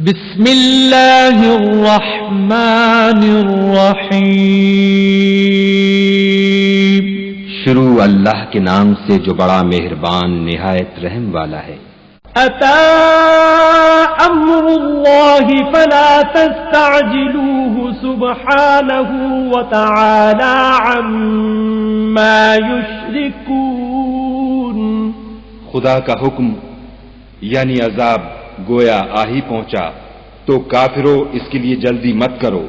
بسم اللہ الرحمن الرحیم۔ شروع اللہ کے نام سے جو بڑا مہربان نہایت رحم والا ہے۔ اتا امر اللہ فلا تستعجلوه سبحانہ وتعالی عما یشرکون۔ خدا کا حکم یعنی عذاب گویا آ ہی پہنچا تو کافروں اس کے لیے جلدی مت کرو،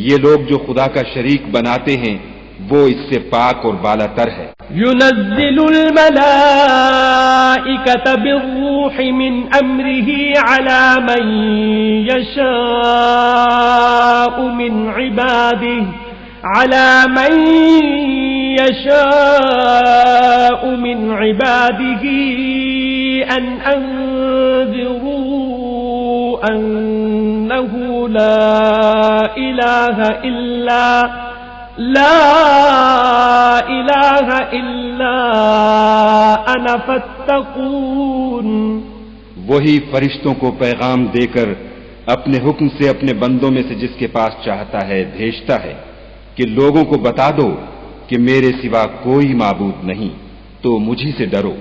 یہ لوگ جو خدا کا شریک بناتے ہیں وہ اس سے پاک اور بالا تر ہے۔ ينزل الملائكة بالروح من أمره على من يشاء من عباده أن أنذروا أنه لا إله إلا أنا فاتقون۔ وہی فرشتوں کو پیغام دے کر اپنے حکم سے اپنے بندوں میں سے جس کے پاس چاہتا ہے بھیجتا ہے کہ لوگوں کو بتا دو کہ میرے سوا کوئی معبود نہیں، تو مجھی سے ڈرو۔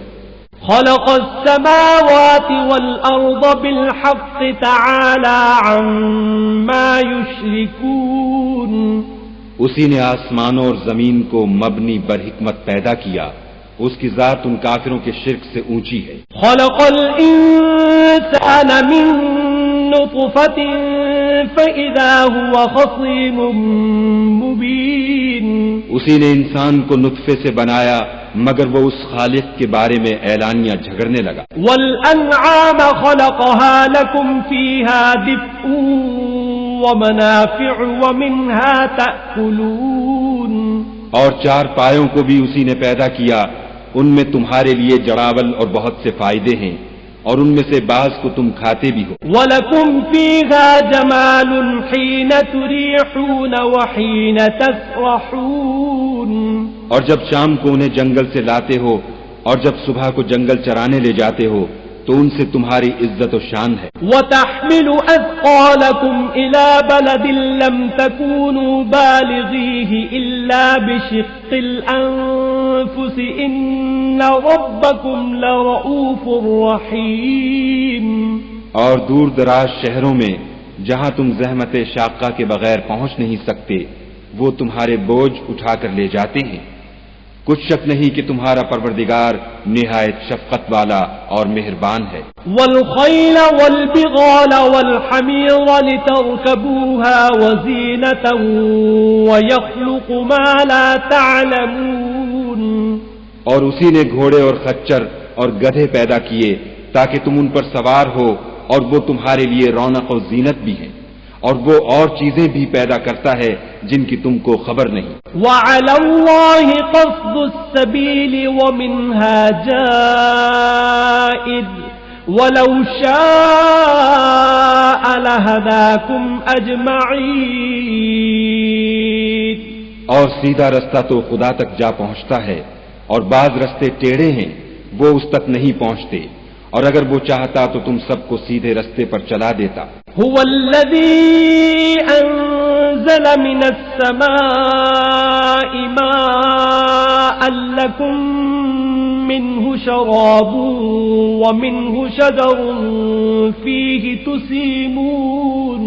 خلق السماوات والأرض بالحق تعالى عما يشركون۔ اسی نے آسمانوں اور زمین کو مبنی بر حکمت پیدا کیا، اس کی ذات ان کافروں کے شرک سے اونچی ہے۔ خلق الانسان من نطفة فإذا هو خصيم مبين۔ اسی نے انسان کو نطفے سے بنایا مگر وہ اس خالق کے بارے میں اعلانیہ جھگڑنے لگا۔ والانعام خلقها لكم فيها دفء ومنافع ومنها تأكلون۔ اور چار پایوں کو بھی اسی نے پیدا کیا، ان میں تمہارے لیے جڑاول اور بہت سے فائدے ہیں، اور ان میں سے بعض کو تم کھاتے بھی ہو۔ وَلَكُمْ فِيهَا جَمَالٌ حِينَ تُرِيحُونَ وَحِينَ تَسْرَحُونَ۔ اور جب شام کو انہیں جنگل سے لاتے ہو اور جب صبح کو جنگل چرانے لے جاتے ہو تو ان سے تمہاری عزت و شان ہے۔ وَتَحْمِلُ أَثْقَالَكُمْ إِلَى بَلَدٍ لَمْ تَكُونُوا بَالِغِيهِ إِلَّا بِشِقِّ الْأَنفُسِ إِنَّ رَبَّكُمْ لَرَءُوفٌ رَحِيمٌ۔ اور دور دراز شہروں میں جہاں تم زحمت شاقہ کے بغیر پہنچ نہیں سکتے وہ تمہارے بوجھ اٹھا کر لے جاتے ہیں، کچھ شک نہیں کہ تمہارا پروردگار نہایت شفقت والا اور مہربان ہے۔ وَالْخَيْلَ وَالْبِغَالَ وَالْحَمِيرَ لِتَرْكَبُوهَا وَزِينَةً وَيَخْلُقُ مَا لَا تَعْلَمُونَ۔ اور اسی نے گھوڑے اور خچر اور گدھے پیدا کیے تاکہ تم ان پر سوار ہو، اور وہ تمہارے لیے رونق و زینت بھی ہے، اور وہ اور چیزیں بھی پیدا کرتا ہے جن کی تم کو خبر نہیں۔ وَعَلَى اللَّهِ قَصْدُ السَّبِيلِ وَمِنْهَا جَائِرٌ وَلَوْ شَاءَ لَهَدَاكُمْ أَجْمَعِينَ۔ اور سیدھا رستہ تو خدا تک جا پہنچتا ہے، اور بعض رستے ٹیڑھے ہیں وہ اس تک نہیں پہنچتے، اور اگر وہ چاہتا تو تم سب کو سیدھے رستے پر چلا دیتا۔ هو الذي أنزل من السماء ماء لكم منه شراب ومنه شجر فيه تسيمون۔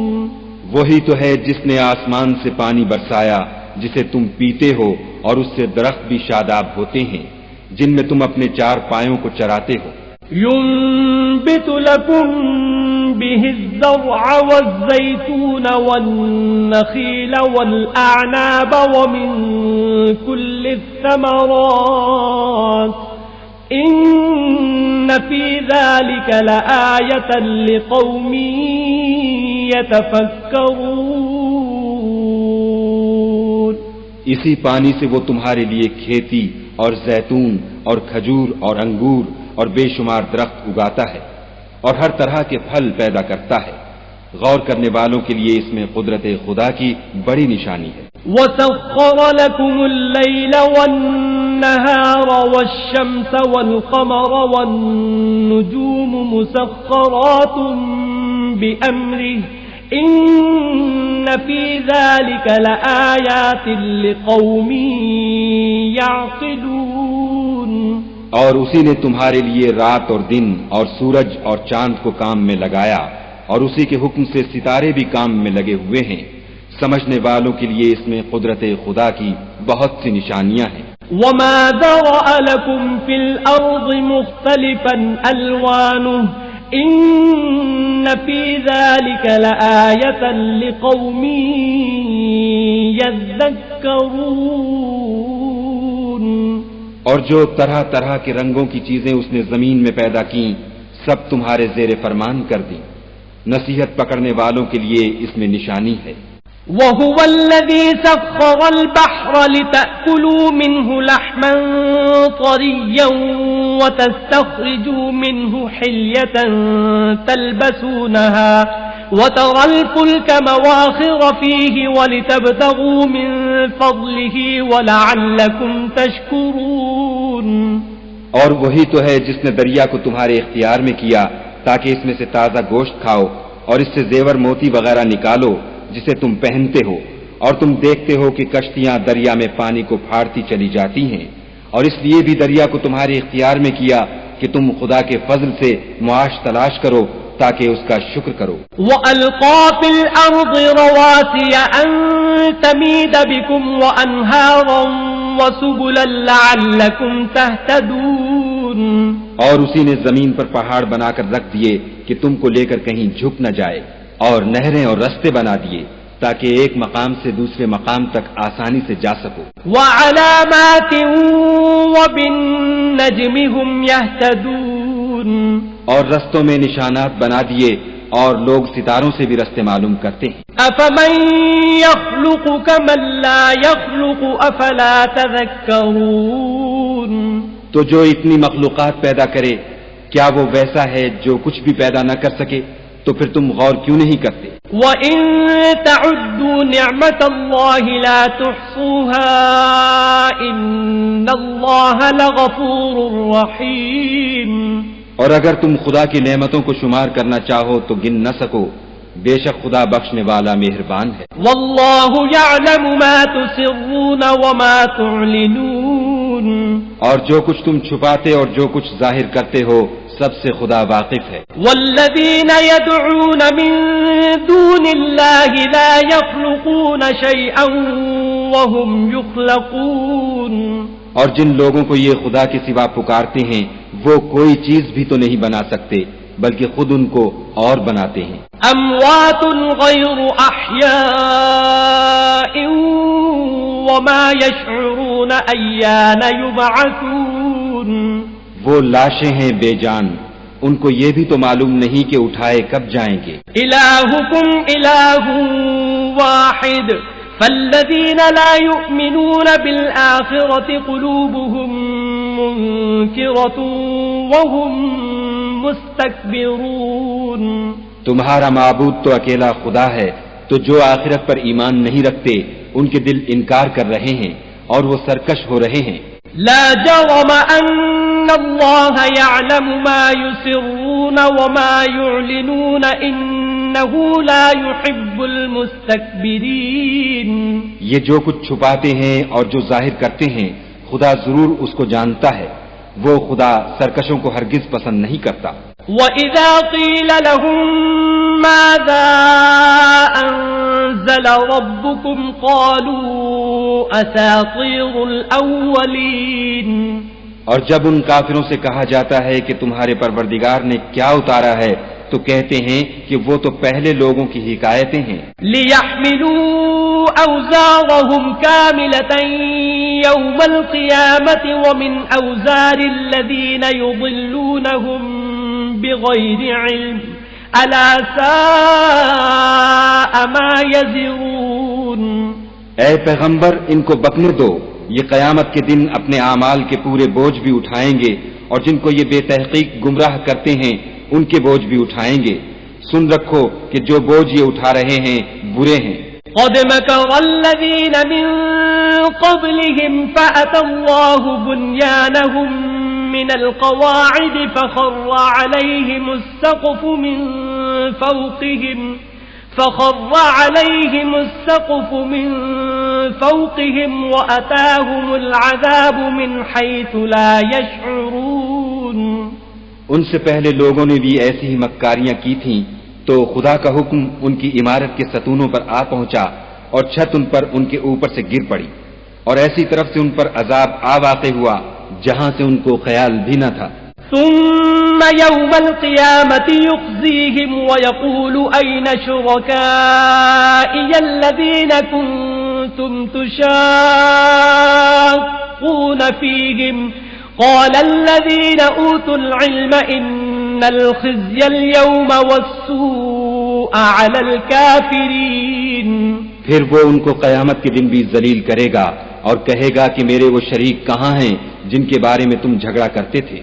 وہی تو ہے جس نے آسمان سے پانی برسایا جسے تم پیتے ہو، اور اس سے درخت بھی شاداب ہوتے ہیں جن میں تم اپنے چار پایوں کو چراتے ہو۔ ينبت لكم به الزرع والزيتون والنخيل والأعناب ومن كل الثمرات إن في ذلك لآية لقوم يتفكرون۔ اسی پانی سے وہ تمہارے لیے کھیتی اور زیتون اور کھجور اور انگور اور بے شمار درخت اگاتا ہے، اور ہر طرح کے پھل پیدا کرتا ہے، غور کرنے والوں کے لیے اس میں قدرت خدا کی بڑی نشانی ہے۔ وَسَخَّرَ لَكُمُ اللَّيْلَ وَالنَّهَارَ وَالشَّمْسَ وَالْقَمَرَ وَالنُّجُومُ مُسَخَّرَاتٌ بأمره إن في ذلك لآيات لقوم يعقلون. اور اسی نے تمہارے لیے رات اور دن اور سورج اور چاند کو کام میں لگایا اور اسی کے حکم سے ستارے بھی کام میں لگے ہوئے ہیں. سمجھنے والوں کے لیے اس میں قدرت خدا کی بہت سی نشانیاں ہیں. وما ذرأ لكم في الأرض مختلفا ألوانه إن في ذلك لآية لقوم يذكرون. اور جو طرح طرح کے رنگوں کی چیزیں اس نے زمین میں پیدا کیں سب تمہارے زیر فرمان کر دیں. نصیحت پکڑنے والوں کے لیے اس میں نشانی ہے. وَهُوَ الَّذِي سَخَّرَ الْبَحْرَ لِتَأْكُلُوا مِنْهُ لَحْمًا طَرِيًّا وَتَسْتَخْرِجُوا مِنْهُ حِلْيَةً تَلْبَسُونَهَا وَتَرَى الْفُلْكَ مَوَاخِرَ فِيهِ وَلِتَبْتَغُوا مِنْ فَضْلِهِ وَلَعَلَّكُمْ تَشْكُرُونَ. اور وہی تو ہے جس نے دریا کو تمہارے اختیار میں کیا تاکہ اس میں سے تازہ گوشت کھاؤ اور اس سے زیور موتی وغیرہ نکالو جسے تم پہنتے ہو، اور تم دیکھتے ہو کہ کشتیاں دریا میں پانی کو پھاڑتی چلی جاتی ہیں، اور اس لیے بھی دریا کو تمہارے اختیار میں کیا کہ تم خدا کے فضل سے معاش تلاش کرو تاکہ اس کا شکر کرو. وَأَلْقَى فِي الْأَرْضِ رَوَاسِيَ أَن تَمِيدَ بِكُمْ وَأَنْهَارًا وَسُبُلًا لَعَلَّكُمْ تَهْتَدُونَ. اور اسی نے زمین پر پہاڑ بنا کر رکھ دیے کہ تم کو لے کر کہیں جھک نہ جائے، اور نہریں اور رستے بنا دیے تاکہ ایک مقام سے دوسرے مقام تک آسانی سے جا سکو. وَعَلَامَاتٍ وَبِالنَّجْمِ هُمْ يَهْتَدُونَ. اور رستوں میں نشانات بنا دیے اور لوگ ستاروں سے بھی رستے معلوم کرتے ہیں. أَفَمَن يَخْلُقُ كَمَن لَّا يَخْلُقُ أَفَلَا تَذَكَّرُونَ. تو جو اتنی مخلوقات پیدا کرے کیا وہ ویسا ہے جو کچھ بھی پیدا نہ کر سکے؟ تو پھر تم غور کیوں نہیں کرتے؟ وَإِن تَعُدُّوا نِعْمَةَ اللَّهِ لَا تُحْصُوهَا إِنَّ اللَّهَ لَغَفُورٌ رَّحِيمٌ. اور اگر تم خدا کی نعمتوں کو شمار کرنا چاہو تو گن نہ سکو، بے شک خدا بخشنے والا مہربان ہے. وَاللَّهُ يَعْلَمُ مَا تُسِرُّونَ وَمَا تُعْلِنُونَ. اور جو کچھ تم چھپاتے اور جو کچھ ظاہر کرتے ہو سب سے خدا واقف ہے. والذین يدعون من دون اللہ لا يخلقون شیئا وهم يخلقون. اور جن لوگوں کو یہ خدا کے سوا پکارتے ہیں وہ کوئی چیز بھی تو نہیں بنا سکتے بلکہ خود ان کو اور بناتے ہیں. اموات غیر احیاء وما يشعرون ایان یبعثون. وہ لاشیں ہیں بے جان، ان کو یہ بھی تو معلوم نہیں کہ اٹھائے کب جائیں گے. الہکم الہ واحد فالذین لا یؤمنون بالآخرة قلوبهم منکرة وهم مستکبرون. تمہارا معبود تو اکیلا خدا ہے، تو جو آخرت پر ایمان نہیں رکھتے ان کے دل انکار کر رہے ہیں اور وہ سرکش ہو رہے ہیں. لا جرم ان اللہ یعلم ما یسرون وما یعلنون انہ لا يحب المستکبرین. یہ جو کچھ چھپاتے ہیں اور جو ظاہر کرتے ہیں خدا ضرور اس کو جانتا ہے، وہ خدا سرکشوں کو ہرگز پسند نہیں کرتا. وَإِذَا قِيلَ لَهُم مَّاذَا أَنزَلَ رَبُّكُمْ قَالُوا أَسَاطِيرُ الْأَوَّلِينَ. اور جب ان کافروں سے کہا جاتا ہے کہ تمہارے پروردگار نے کیا اتارا ہے تو کہتے ہیں کہ وہ تو پہلے لوگوں کی حکایتیں ہیں. لِيَحْمِلُوا أَوْزَارَهُمْ كَامِلَةً يَوْمَ الْقِيَامَةِ وَمِنْ أَوْزَارِ الَّذِينَ يُضِلُّونَهُمْ بِغَيْرِ عِلْمٍ أَلَا سَاءَ مَا يَزِرُونَ. اے پیغمبر ان کو بکنے دو، یہ قیامت کے دن اپنے اعمال کے پورے بوجھ بھی اٹھائیں گے اور جن کو یہ بے تحقیق گمراہ کرتے ہیں ان کے بوجھ بھی اٹھائیں گے. سن رکھو کہ جو بوجھ یہ اٹھا رہے ہیں برے ہیں. قد مكر الذين من قبلهم فأتى الله بنيانهم من القواعد فخر عليهم السقف من فوقهم فخر عليهم السقف من فوقهم وأتاهم العذاب من حيث لا يشعرون. ان سے پہلے لوگوں نے بھی ایسی ہی مکاریاں کی تھیں تو خدا کا حکم ان کی عمارت کے ستونوں پر آ پہنچا اور چھت ان پر ان کے اوپر سے گر پڑی اور ایسی طرف سے ان پر عذاب آ واقع ہوا جہاں سے ان کو خیال بھی نہ تھا. ثم يوم القيامة يخزيهم ويقول أين شركائي الذين كنتم تشاقون فيهم قال الذين أوتوا العلم إن الخزي اليوم والسوء على الكافرين. پھر وہ ان کو قیامت کے دن بھی ذلیل کرے گا اور کہے گا کہ میرے وہ شریک کہاں ہیں جن کے بارے میں تم جھگڑا کرتے تھے.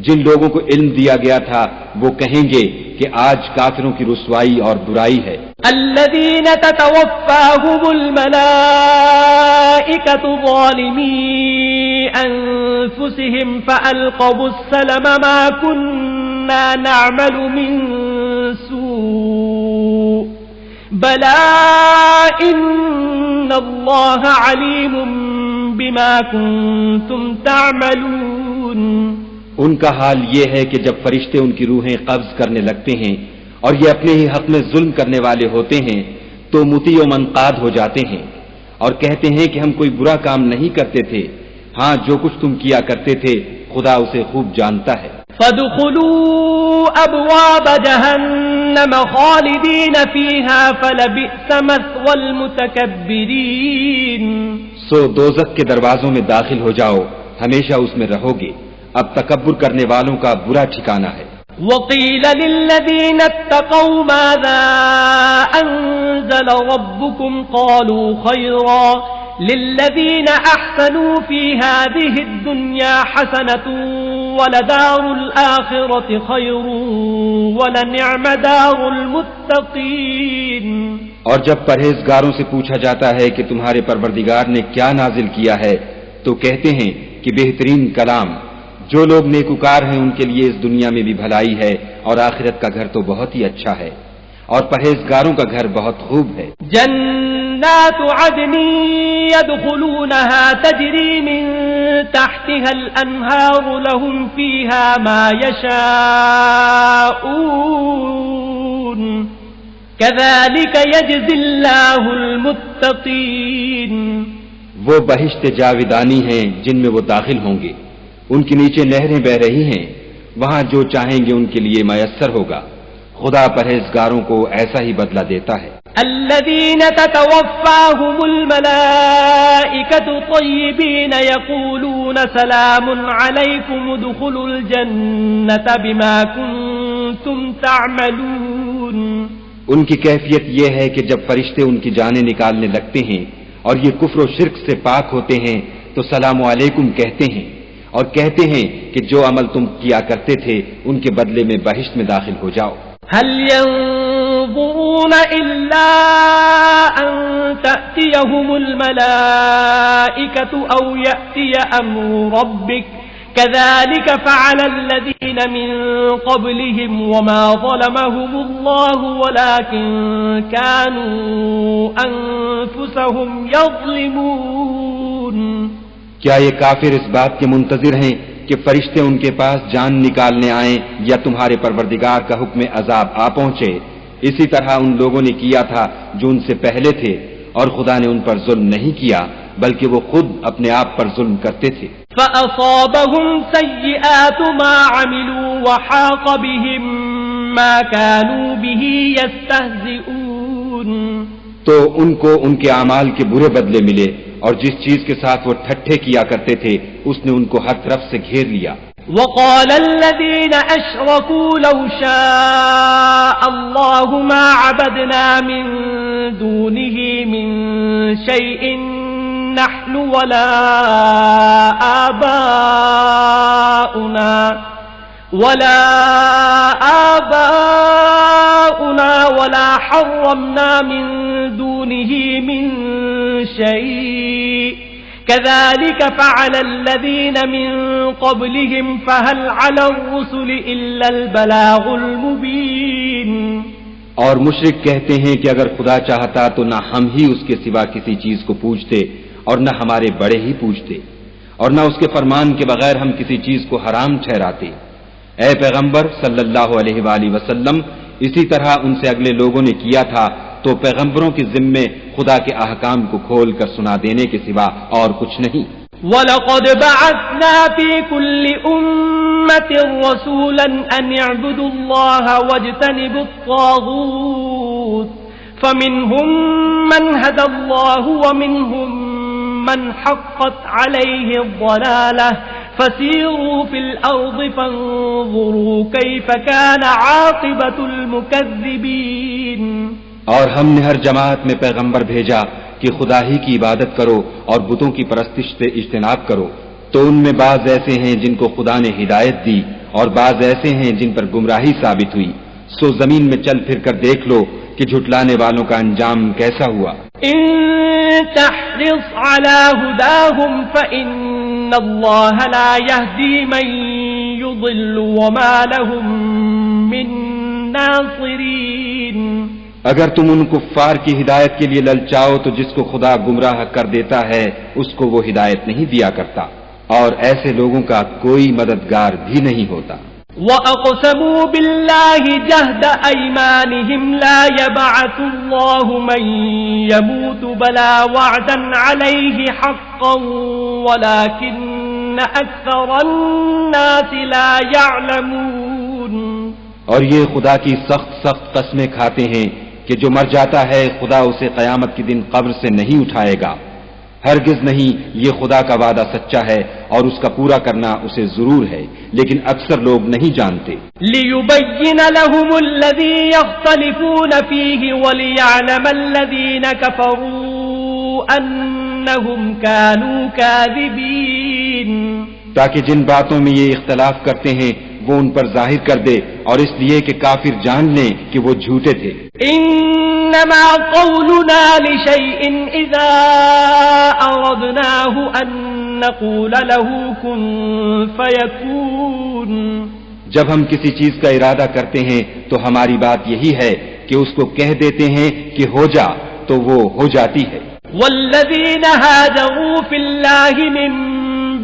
جن لوگوں کو علم دیا گیا تھا وہ کہیں گے کہ آج کافروں کی رسوائی اور برائی ہے. الذين تتوفاهم الملائكة ظالمي أنفسهم فألقوا السلم ما كنا نعمل من سوء بلى إن الله عليم بما كنتم تعملون. ان کا حال یہ ہے کہ جب فرشتے ان کی روحیں قبض کرنے لگتے ہیں اور یہ اپنے ہی حق میں ظلم کرنے والے ہوتے ہیں تو مطیع و منقاد ہو جاتے ہیں اور کہتے ہیں کہ ہم کوئی برا کام نہیں کرتے تھے. ہاں جو کچھ تم کیا کرتے تھے خدا اسے خوب جانتا ہے. فادخلوا ابواب جہنم خالدین فیہا فلبئس مثوى المتکبرین. سو دوزخ کے دروازوں میں داخل ہو جاؤ، ہمیشہ اس میں رہو گے، اب تکبر کرنے والوں کا برا ٹھکانہ ہے. وقیل للذین اتقوا ماذا انزل ربکم قالوا خیرا للذین احسنوا فی هذه الدنیا حسنة ولدار الآخرة خیر ولنعم دار المتقین. اور جب پرہیزگاروں سے پوچھا جاتا ہے کہ تمہارے پروردگار نے کیا نازل کیا ہے تو کہتے ہیں کہ بہترین کلام. جو لوگ نیکوکار ہیں ان کے لیے اس دنیا میں بھی بھلائی ہے اور آخرت کا گھر تو بہت ہی اچھا ہے اور پرہیزگاروں کا گھر بہت خوب ہے. جنات عدن يدخلونها تجری من تحتها الانہار لهم فيها ما يشاءون كذلك يجزي الله المتقین. وہ بہشت جاویدانی ہیں جن میں وہ داخل ہوں گے، ان کے نیچے نہریں بہ رہی ہیں، وہاں جو چاہیں گے ان کے لیے میسر ہوگا. خدا پرہیزگاروں کو ایسا ہی بدلہ دیتا ہے. الذين تتوفاهم الملائكة طيبين يقولون سلام عليكم ادخلوا الجنة بما كنتم تعملون. ان کی کیفیت یہ ہے کہ جب فرشتے ان کی جانیں نکالنے لگتے ہیں اور یہ کفر و شرک سے پاک ہوتے ہیں تو سلام علیکم کہتے ہیں اور کہتے ہیں کہ جو عمل تم کیا کرتے تھے ان کے بدلے میں بہشت میں داخل ہو جاؤ. هل ينظرون إلا أن تأتيهم الملائكة أو يأتي أمر ربك كذلك فعل الذين من قبلهم وما ظلمهم الله ولكن كانوا أنفسهم يظلمون. کیا یہ کافر اس بات کے منتظر ہیں کہ فرشتے ان کے پاس جان نکالنے آئیں یا تمہارے پروردگار کا حکم عذاب آ پہنچے؟ اسی طرح ان لوگوں نے کیا تھا جو ان سے پہلے تھے اور خدا نے ان پر ظلم نہیں کیا بلکہ وہ خود اپنے آپ پر ظلم کرتے تھے. فَأَصَابَهُمْ سَيِّئَاتُ مَا عَمِلُوا وَحَاقَ بِهِمْ مَا كَانُوا بِهِ يَسْتَهْزِئُونَ. تو ان کو ان کے اعمال کے برے بدلے ملے اور جس چیز کے ساتھ وہ ٹھٹھے کیا کرتے تھے اس نے ان کو ہر طرف سے گھیر لیا. وقال الذين أشركوا لو شاء الله ما عبدنا من دونه من شيء نحن ولا آباؤنا ولا حرمنا من دونه من شيء كذلك فعل الذين من قبلهم فهل على الرسل إلا البلاغ المبين. اور مشرک کہتے ہیں کہ اگر خدا چاہتا تو نہ ہم ہی اس کے سوا کسی چیز کو پوجتے اور نہ ہمارے بڑے ہی پوجتے اور نہ اس کے فرمان کے بغیر ہم کسی چیز کو حرام ٹھہراتے۔ اے پیغمبر صلی اللہ علیہ وآلہ وسلم، اسی طرح ان سے اگلے لوگوں نے کیا تھا، تو پیغمبروں کے ذمے خدا کے احکام کو کھول کر سنا دینے کے سوا اور کچھ نہیں۔ وَلَقَدْ بَعَثْنَا فِي كُلِّ أُمَّةٍ رَسُولًا أَنِ اعْبُدُوا اللَّهَ وَاجْتَنِبُوا الطَّاغُوتَ فَمِنْهُمْ مَنْ هَدَى اللَّهُ وَمِنْهُمْ مَنْ حَقَّتْ عَلَيْهِ الضَّلَالَةُ فَسِيرُوا فِي الْأَرْضِ فَانظُرُوا كَيْفَ كَانَ عَاقِبَةُ الْمُكَذِّبِينَ۔ اور ہم نے ہر جماعت میں پیغمبر بھیجا کہ خدا ہی کی عبادت کرو اور بتوں کی پرستش سے اجتناب کرو، تو ان میں بعض ایسے ہیں جن کو خدا نے ہدایت دی اور بعض ایسے ہیں جن پر گمراہی ثابت ہوئی، سو زمین میں چل پھر کر دیکھ لو کہ جھٹلانے والوں کا انجام کیسا ہوا۔ ان تحرص على هداهم فإن الله لا يهدي من يضل وما لهم من ناصرين۔ اگر تم ان کفار کی ہدایت کے لیے للچاؤ تو جس کو خدا گمراہ کر دیتا ہے اس کو وہ ہدایت نہیں دیا کرتا، اور ایسے لوگوں کا کوئی مددگار بھی نہیں ہوتا۔ وَأَقْسَمُوا بِاللَّهِ جَهْدَ أَيْمَانِهِمْ لَا يَبْعَثُ اللَّهُ مَن يَمُوتُ بَلَى وَعْدًا عَلَيْهِ حَقًّا وَلَكِنَّ أَكْثَرَ النَّاسِ لَا يَعْلَمُونَ۔ اور یہ خدا کی سخت قسمیں کھاتے ہیں کہ جو مر جاتا ہے خدا اسے قیامت کے دن قبر سے نہیں اٹھائے گا، ہرگز نہیں، یہ خدا کا وعدہ سچا ہے اور اس کا پورا کرنا اسے ضرور ہے، لیکن اکثر لوگ نہیں جانتے۔ لِيُبَيِّنَ لَهُمُ الَّذِي يَخْتَلِفُونَ فِيهِ وَلِيَعْلَمَ الَّذِينَ كَفَرُوا أَنَّهُمْ كَانُوا كَاذِبِينَ۔ تاکہ جن باتوں میں یہ اختلاف کرتے ہیں وہ ان پر ظاہر کر دے، اور اس لیے کہ کافر جان لیں کہ وہ جھوٹے تھے۔ انما قولنا لشيء اذا اردناه ان نقول له كن فيكون۔ جب ہم کسی چیز کا ارادہ کرتے ہیں تو ہماری بات یہی ہے کہ اس کو کہہ دیتے ہیں کہ ہو جا، تو وہ ہو جاتی ہے۔ والذین هاجروا في الله من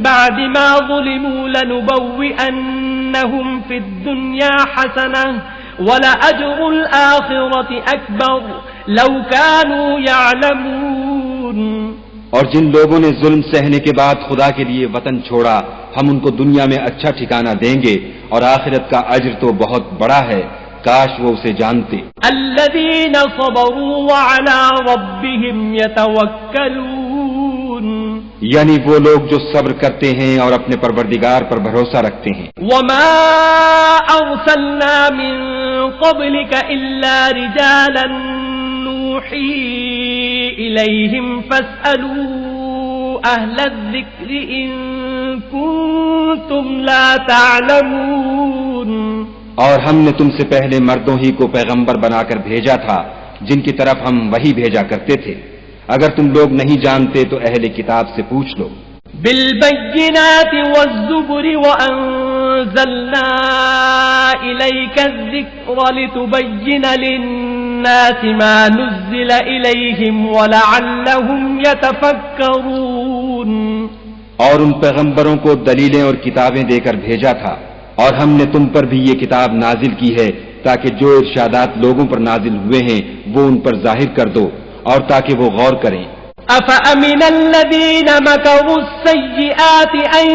بعد ما ظلموا لنبوئنهم في الدنيا حسنة وَلَأَجْرُ الْآخِرَةِ أَكْبَرُ لَوْ كَانُوا يَعْلَمُونَ۔ اور جن لوگوں نے ظلم سہنے کے بعد خدا کے لیے وطن چھوڑا، ہم ان کو دنیا میں اچھا ٹھکانہ دیں گے اور آخرت کا اجر تو بہت بڑا ہے، کاش وہ اسے جانتے۔ الَّذِينَ صَبَرُوا وَعَلَى رَبِّهِمْ يَتَوَكَّلُونَ، یعنی وہ لوگ جو صبر کرتے ہیں اور اپنے پروردگار پر بھروسہ رکھتے ہیں۔ وَمَا أَرْسَلْنَا مِن قَبْلِكَ إِلَّا رِجَالًا نُوحِي إِلَيْهِمْ فَاسْأَلُوا أَهْلَ الذِّكْرِ إِن كُنتُمْ لَا تَعْلَمُونَ۔ اور ہم نے تم سے پہلے مردوں ہی کو پیغمبر بنا کر بھیجا تھا جن کی طرف ہم وحی بھیجا کرتے تھے، اگر تم لوگ نہیں جانتے تو اہل کتاب سے پوچھ لو۔ بالبينات والزبر وأنزلنا إليك الذكر لتبين للناس ما نزل إليهم ولعلهم يتفكرون۔ اور ان پیغمبروں کو دلیلیں اور کتابیں دے کر بھیجا تھا، اور ہم نے تم پر بھی یہ کتاب نازل کی ہے تاکہ جو ارشادات لوگوں پر نازل ہوئے ہیں وہ ان پر ظاہر کر دو اور تاکہ وہ غور کریں۔ أَفَأَمِنَ الَّذِينَ مَكَرُوا السَّيِّئَاتِ أَن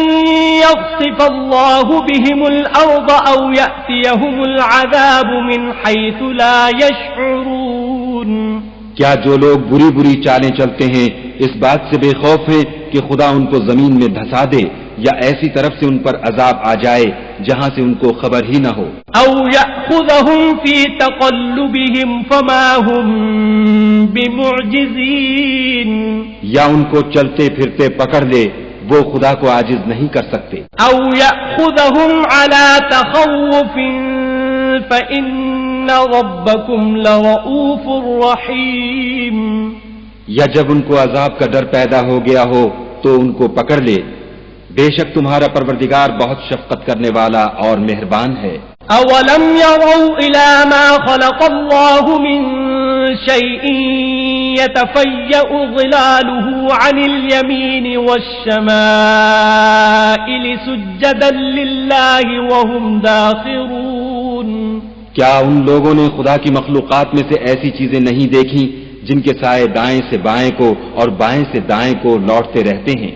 يَخْسِفَ اللَّهُ بِهِمُ الْأَرْضَ أَوْ يَأْتِيَهُمُ الْعَذَابُ مِنْ حَيْثُ لَا يَشْعُرُونَ۔ کیا جو لوگ بری بری چالیں چلتے ہیں اس بات سے بے خوف ہیں کہ خدا ان کو زمین میں دھسا دے یا ایسی طرف سے ان پر عذاب آ جائے جہاں سے ان کو خبر ہی نہ ہو؟ أَوْ يَأْخُذَهُمْ فِي تَقَلُّبِهِمْ فَمَا هُمْ بِمُعْجِزِينَ، یا ان کو چلتے پھرتے پکڑ لے، وہ خدا کو عاجز نہیں کر سکتے۔ أَوْ يَأْخُذَهُمْ عَلَى تَخَوُّفٍ فَإِنَّ رَبَّكُمْ لَرَءُوفٌ رَحِيمٌ، یا جب ان کو عذاب کا ڈر پیدا ہو گیا ہو تو ان کو پکڑ لے، بے شک تمہارا پروردگار بہت شفقت کرنے والا اور مہربان ہے۔ أولم يروا إلى ما خلق الله من شيء يتفيأ ظلاله عن اليمين والشمائل سجدا لله وهم داخرون. کیا ان لوگوں نے خدا کی مخلوقات میں سے ایسی چیزیں نہیں دیکھی جن کے سائے دائیں سے بائیں کو اور بائیں سے دائیں کو لوٹتے رہتے ہیں،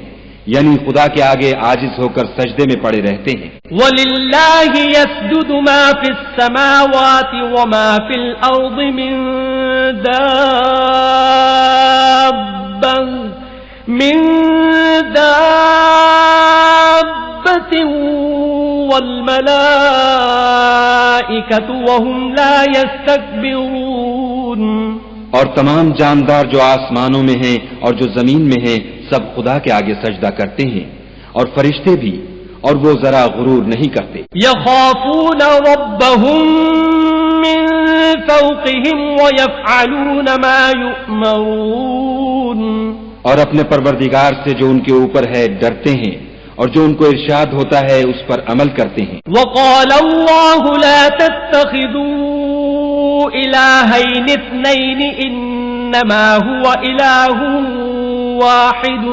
یعنی خدا کے آگے عاجز ہو کر سجدے میں پڑے رہتے ہیں. وَلِلَّهِ يَسْجُدُ مَا فِي السَّمَاوَاتِ وَمَا فِي الْأَرْضِ مِن دَابَّةٍ وَالْمَلَائِكَةُ وَهُمْ لَا يَسْتَكْبِرُونَ. اور تمام جاندار جو آسمانوں میں ہیں اور جو زمین میں ہیں سب خدا کے آگے سجدہ کرتے ہیں، اور فرشتے بھی، اور وہ ذرا غرور نہیں کرتے. يخافون ربهم من فوقهم ويفعلون ما يؤمرون. اور اپنے پروردگار سے جو ان کے اوپر ہے ڈرتے ہیں، اور جو ان کو ارشاد ہوتا ہے اس پر عمل کرتے ہیں. وقال الله لا تتخذوا إلهين اثنين إنما هو إله واحد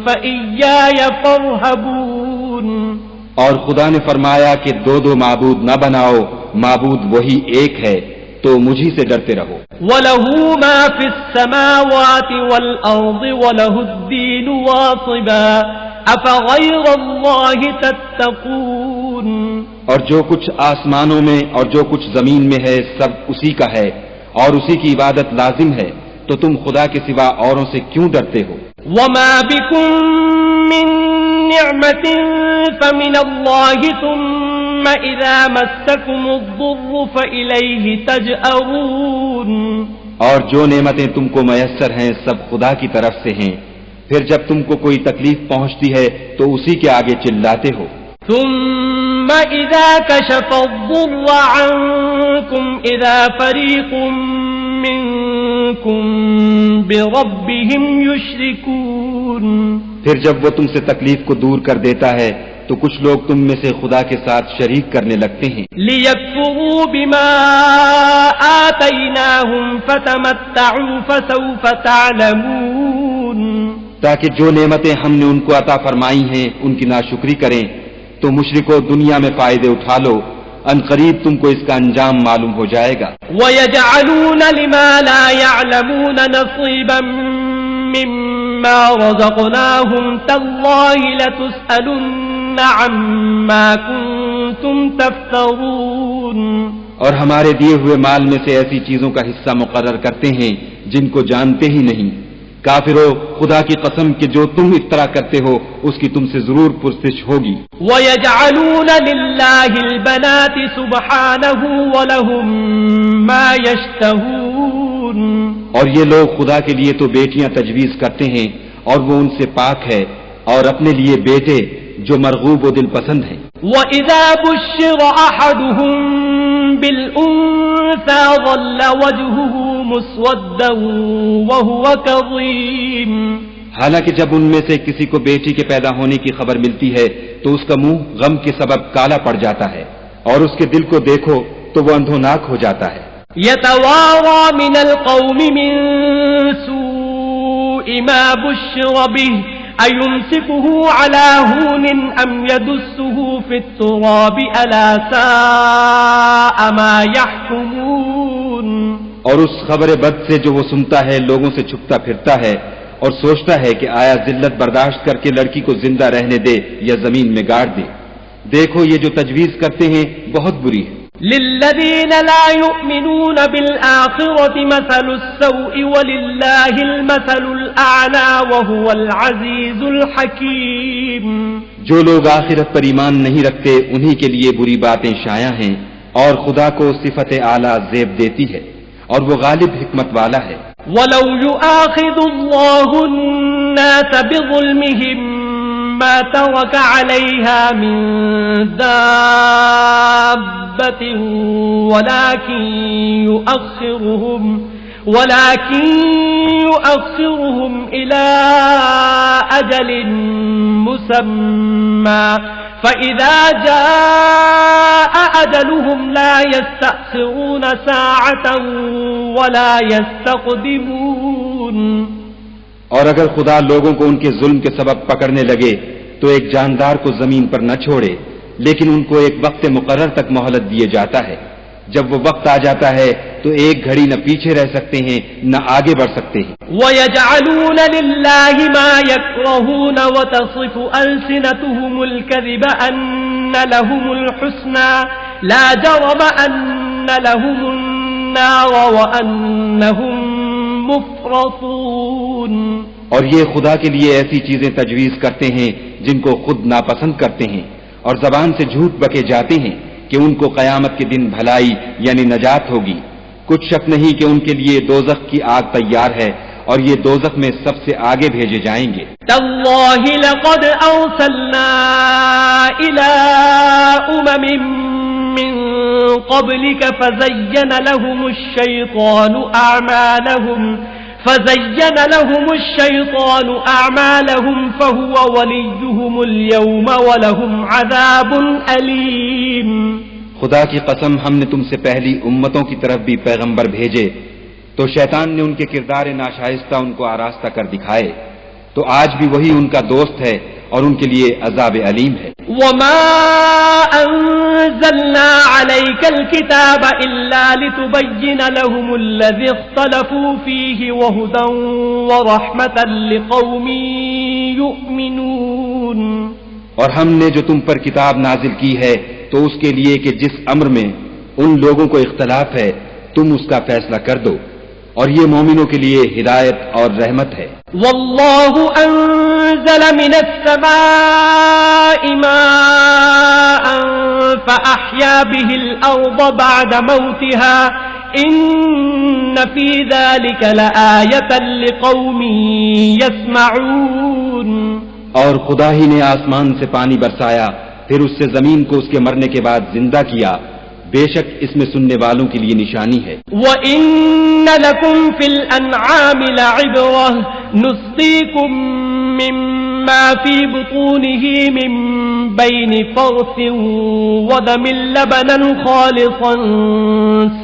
فإياي فارهبون. اور خدا نے فرمایا کہ دو معبود نہ بناؤ، معبود وہی ایک ہے تو مجھی سے ڈرتے رہو. وَلَهُ مَا فِي السَّمَاوَاتِ وَالْأَرْضِ وَلَهُ الدِّينُ وَاصِبًا أَفَغَيْرَ اللَّهِ تَتَّقُونَ. اور جو کچھ آسمانوں میں اور جو کچھ زمین میں ہے سب اسی کا ہے اور اسی کی عبادت لازم ہے، تو تم خدا کے سوا اوروں سے کیوں ڈرتے ہو؟ وَمَا بِكُم مِّن نِّعْمَةٍ فَمِنَ اللَّهِ ثُمَّ إِذَا مَسَّكُمُ الضُّرُّ فَإِلَيْهِ تَجْأَرُونَ. اور جو نعمتیں تم کو میسر ہیں سب خدا کی طرف سے ہیں، پھر جب تم کو کوئی تکلیف پہنچتی ہے تو اسی کے آگے چلاتے ہو. ثم إذا كشف الضر عنكم إذا فريق منكم بربهم يشركون. پھر جب وہ تم سے تکلیف کو دور کر دیتا ہے تو کچھ لوگ تم میں سے خدا کے ساتھ شریک کرنے لگتے ہیں. لِيَكْفُرُوا بِمَا آتَيْنَاهُمْ فَتَمَتَّعُوا فَسَوْفَ تَعْلَمُونَ. تاکہ جو نعمتیں ہم نے ان کو عطا فرمائی ہیں ان کی ناشکری کریں تو مشرکو دنیا میں فائدے اٹھا لو، ان قریب تم کو اس کا انجام معلوم ہو جائے گا. وَيَجْعَلُونَ لِمَا لَا يَعْلَمُونَ نَصِيبًا مِّمَّا رَزَقْنَاهُمْ تَاللَّهِ لَتُسْأَلُنَّ عَمَّا كُنتُمْ تَفْتَرُونَ. اور ہمارے دیے ہوئے مال میں سے ایسی چیزوں کا حصہ مقرر کرتے ہیں جن کو جانتے ہی نہیں. کافرو، خدا کی قسم کہ جو تم افطرا کرتے ہو اس کی تم سے ضرور پرسش ہوگی. وَيَجْعَلُونَ لِلَّهِ الْبَنَاتِ سُبْحَانَهُ وَلَهُم مَّا يَشْتَهُونَ. اور یہ لوگ خدا کے لیے تو بیٹیاں تجویز کرتے ہیں اور وہ ان سے پاک ہے، اور اپنے لیے بیٹے جو مرغوب و دل پسند ہیں. وَإِذَا بُشِّرَ أَحَدُهُم بِالْأُنثَىٰ ظَلَّ وَجْهُهُ مُسْوَدًّا وَهُوَ كَظِيمٌ. حالانکہ جب ان میں سے کسی کو بیٹی کے پیدا ہونے کی خبر ملتی ہے تو اس کا منہ غم کے سبب کالا پڑ جاتا ہے، اور اس کے دل کو دیکھو تو وہ اندھوناک ہو جاتا ہے. يَتَوَارَىٰ مِنَ الْقَوْمِ مِن سُوءِ مَا بُشِّرَ بِهِ أَيُمْسِكُهُ عَلَىٰ هُونٍ أَمْ يَدُسُّهُ فِي التُّرَابِ أَلَا سَاءَ مَا يَحْكُمُونَ. اور اس خبر بد سے جو وہ سنتا ہے لوگوں سے چھپتا پھرتا ہے اور سوچتا ہے کہ آیا ذلت برداشت کر کے لڑکی کو زندہ رہنے دے یا زمین میں گاڑ دے. دیکھو یہ جو تجویز کرتے ہیں بہت بری ہے. لِلَّذِينَ لَا يُؤْمِنُونَ بِالْآخِرَةِ مَثَلُ السَّوْءِ وَلِلَّهِ الْمَثَلُ الْأَعْلَىٰ وَهُوَ الْعَزِيزُ الْحَكِيمُ. جو لوگ آخرت پر ایمان نہیں رکھتے انہی کے لیے بری باتیں شائع ہیں، اور خدا کو صفت اعلیٰ زیب دیتی ہے، اور وہ غالب حکمت والا ہے. وَلَوْ يُؤَاخِذُ اللَّهُ النَّاسَ بِظُلْمِهِم مَّا تَرَكَ عَلَيْهَا مِن دَابَّةٍ ولكن يؤخرهم إلى أجل مسمى فَإِذَا جَاءَ أَجَلُهُمْ لَا يَسْتَأْخِرُونَ سَاعَةً وَلَا يَسْتَقْدِمُونَ. اور اگر خدا لوگوں کو ان کے ظلم کے سبب پکڑنے لگے تو ایک جاندار کو زمین پر نہ چھوڑے، لیکن ان کو ایک وقت مقرر تک مہلت دیے جاتا ہے. جب وہ وقت آ جاتا ہے تو ایک گھڑی نہ پیچھے رہ سکتے ہیں نہ آگے بڑھ سکتے ہیں. وَيَجْعَلُونَ لِلَّهِ مَا يَكْرَهُونَ وَتَصِفُ أَلْسِنَتُهُمُ الْكَذِبَ أَنَّ لَهُمُ الْحُسْنَى لَا جَرَمَ أَنَّ لَهُمُ النَّارَ وَأَنَّهُمْ مُفْرَطُونَ. اور یہ خدا کے لیے ایسی چیزیں تجویز کرتے ہیں جن کو خود ناپسند کرتے ہیں، اور زبان سے جھوٹ بکے جاتے ہیں کہ ان کو قیامت کے دن بھلائی یعنی نجات ہوگی. کچھ شک نہیں کہ ان کے لیے دوزخ کی آگ تیار ہے اور یہ دوزخ میں سب سے آگے بھیجے جائیں گے. تاللہ لقد ارسلنا الى من قبلك فزين لهم الشيطان أعمالهم فهو وليهم اليوم ولهم عذاب أليم. خدا کی قسم ہم نے تم سے پہلی امتوں کی طرف بھی پیغمبر بھیجے تو شیطان نے ان کے کردار ناشائستہ ان کو آراستہ کر دکھائے، تو آج بھی وہی ان کا دوست ہے اور ان کے لیے عذاب علیم ہے. وما انزلنا عليك الكتاب الا لتبين لهم الذي اختلفوا فيه وهدى ورحمة لقوم يؤمنون. اور ہم نے جو تم پر کتاب نازل کی ہے تو اس کے لیے کہ جس امر میں ان لوگوں کو اختلاف ہے تم اس کا فیصلہ کر دو، اور یہ مومنوں کے لیے ہدایت اور رحمت ہے. واللہ انزل من السماء ماء فأحیا به الارض بعد موتها ان فی ذلك لآیة لقوم يسمعون. اور خدا ہی نے آسمان سے پانی برسایا، پھر اس سے زمین کو اس کے مرنے کے بعد زندہ کیا، بے شک اس میں سننے والوں کے لیے نشانی ہے. وَإِنَّ لَكُمْ فِي الْأَنْعَامِ لَعِبْرَةً نُسْقِيكُم مِّمَّا فِي بُطُونِهِ مِن بَيْنِ فَرْثٍ وَدَمٍ لَبَنًا خَالِصًا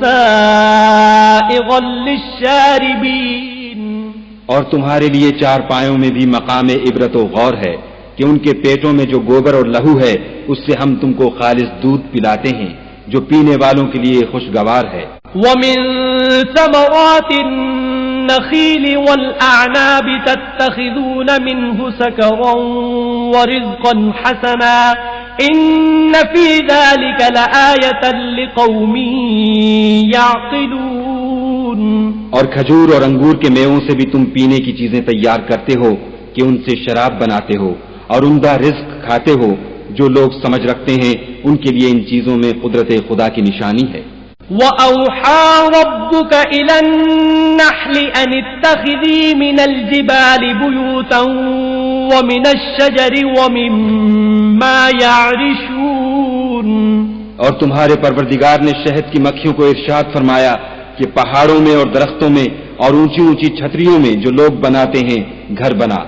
سَائِغًا لِلشَّارِبِينَ. اور تمہارے لیے چار پایوں میں بھی مقام عبرت و غور ہے کہ ان کے پیٹوں میں جو گوبر اور لہو ہے اس سے ہم تم کو خالص دودھ پلاتے ہیں جو پینے والوں کے لیے خوشگوار ہے. وَمِن ثَمَرَاتِ النَّخِيلِ وَالْأَعْنَابِ تَتَّخِذُونَ مِنْهُ سَكَرًا وَرِزْقًا حَسَنًا إِنَّ فِي ذَلِكَ لَآيَةً لِقَوْمٍ يَعْقِلُونَ. اور کھجور اور انگور کے میووں سے بھی تم پینے کی چیزیں تیار کرتے ہو کہ ان سے شراب بناتے ہو اور عمدہ رزق کھاتے ہو. جو لوگ سمجھ رکھتے ہیں ان کے لیے ان چیزوں میں قدرت خدا کی نشانی ہے. وَأَوْحَى رَبُّكَ إِلَى النَّحْلِ أَنِ اتَّخِذِي مِنَ الْجِبَالِ بُيُوتًا وَمِنَ الشَّجَرِ وَمِمَّا يَعْرِشُونَ. اور تمہارے پروردگار نے شہد کی مکھیوں کو ارشاد فرمایا کہ پہاڑوں میں اور درختوں میں اور اونچی اونچی چھتریوں میں جو لوگ بناتے ہیں گھر بنا.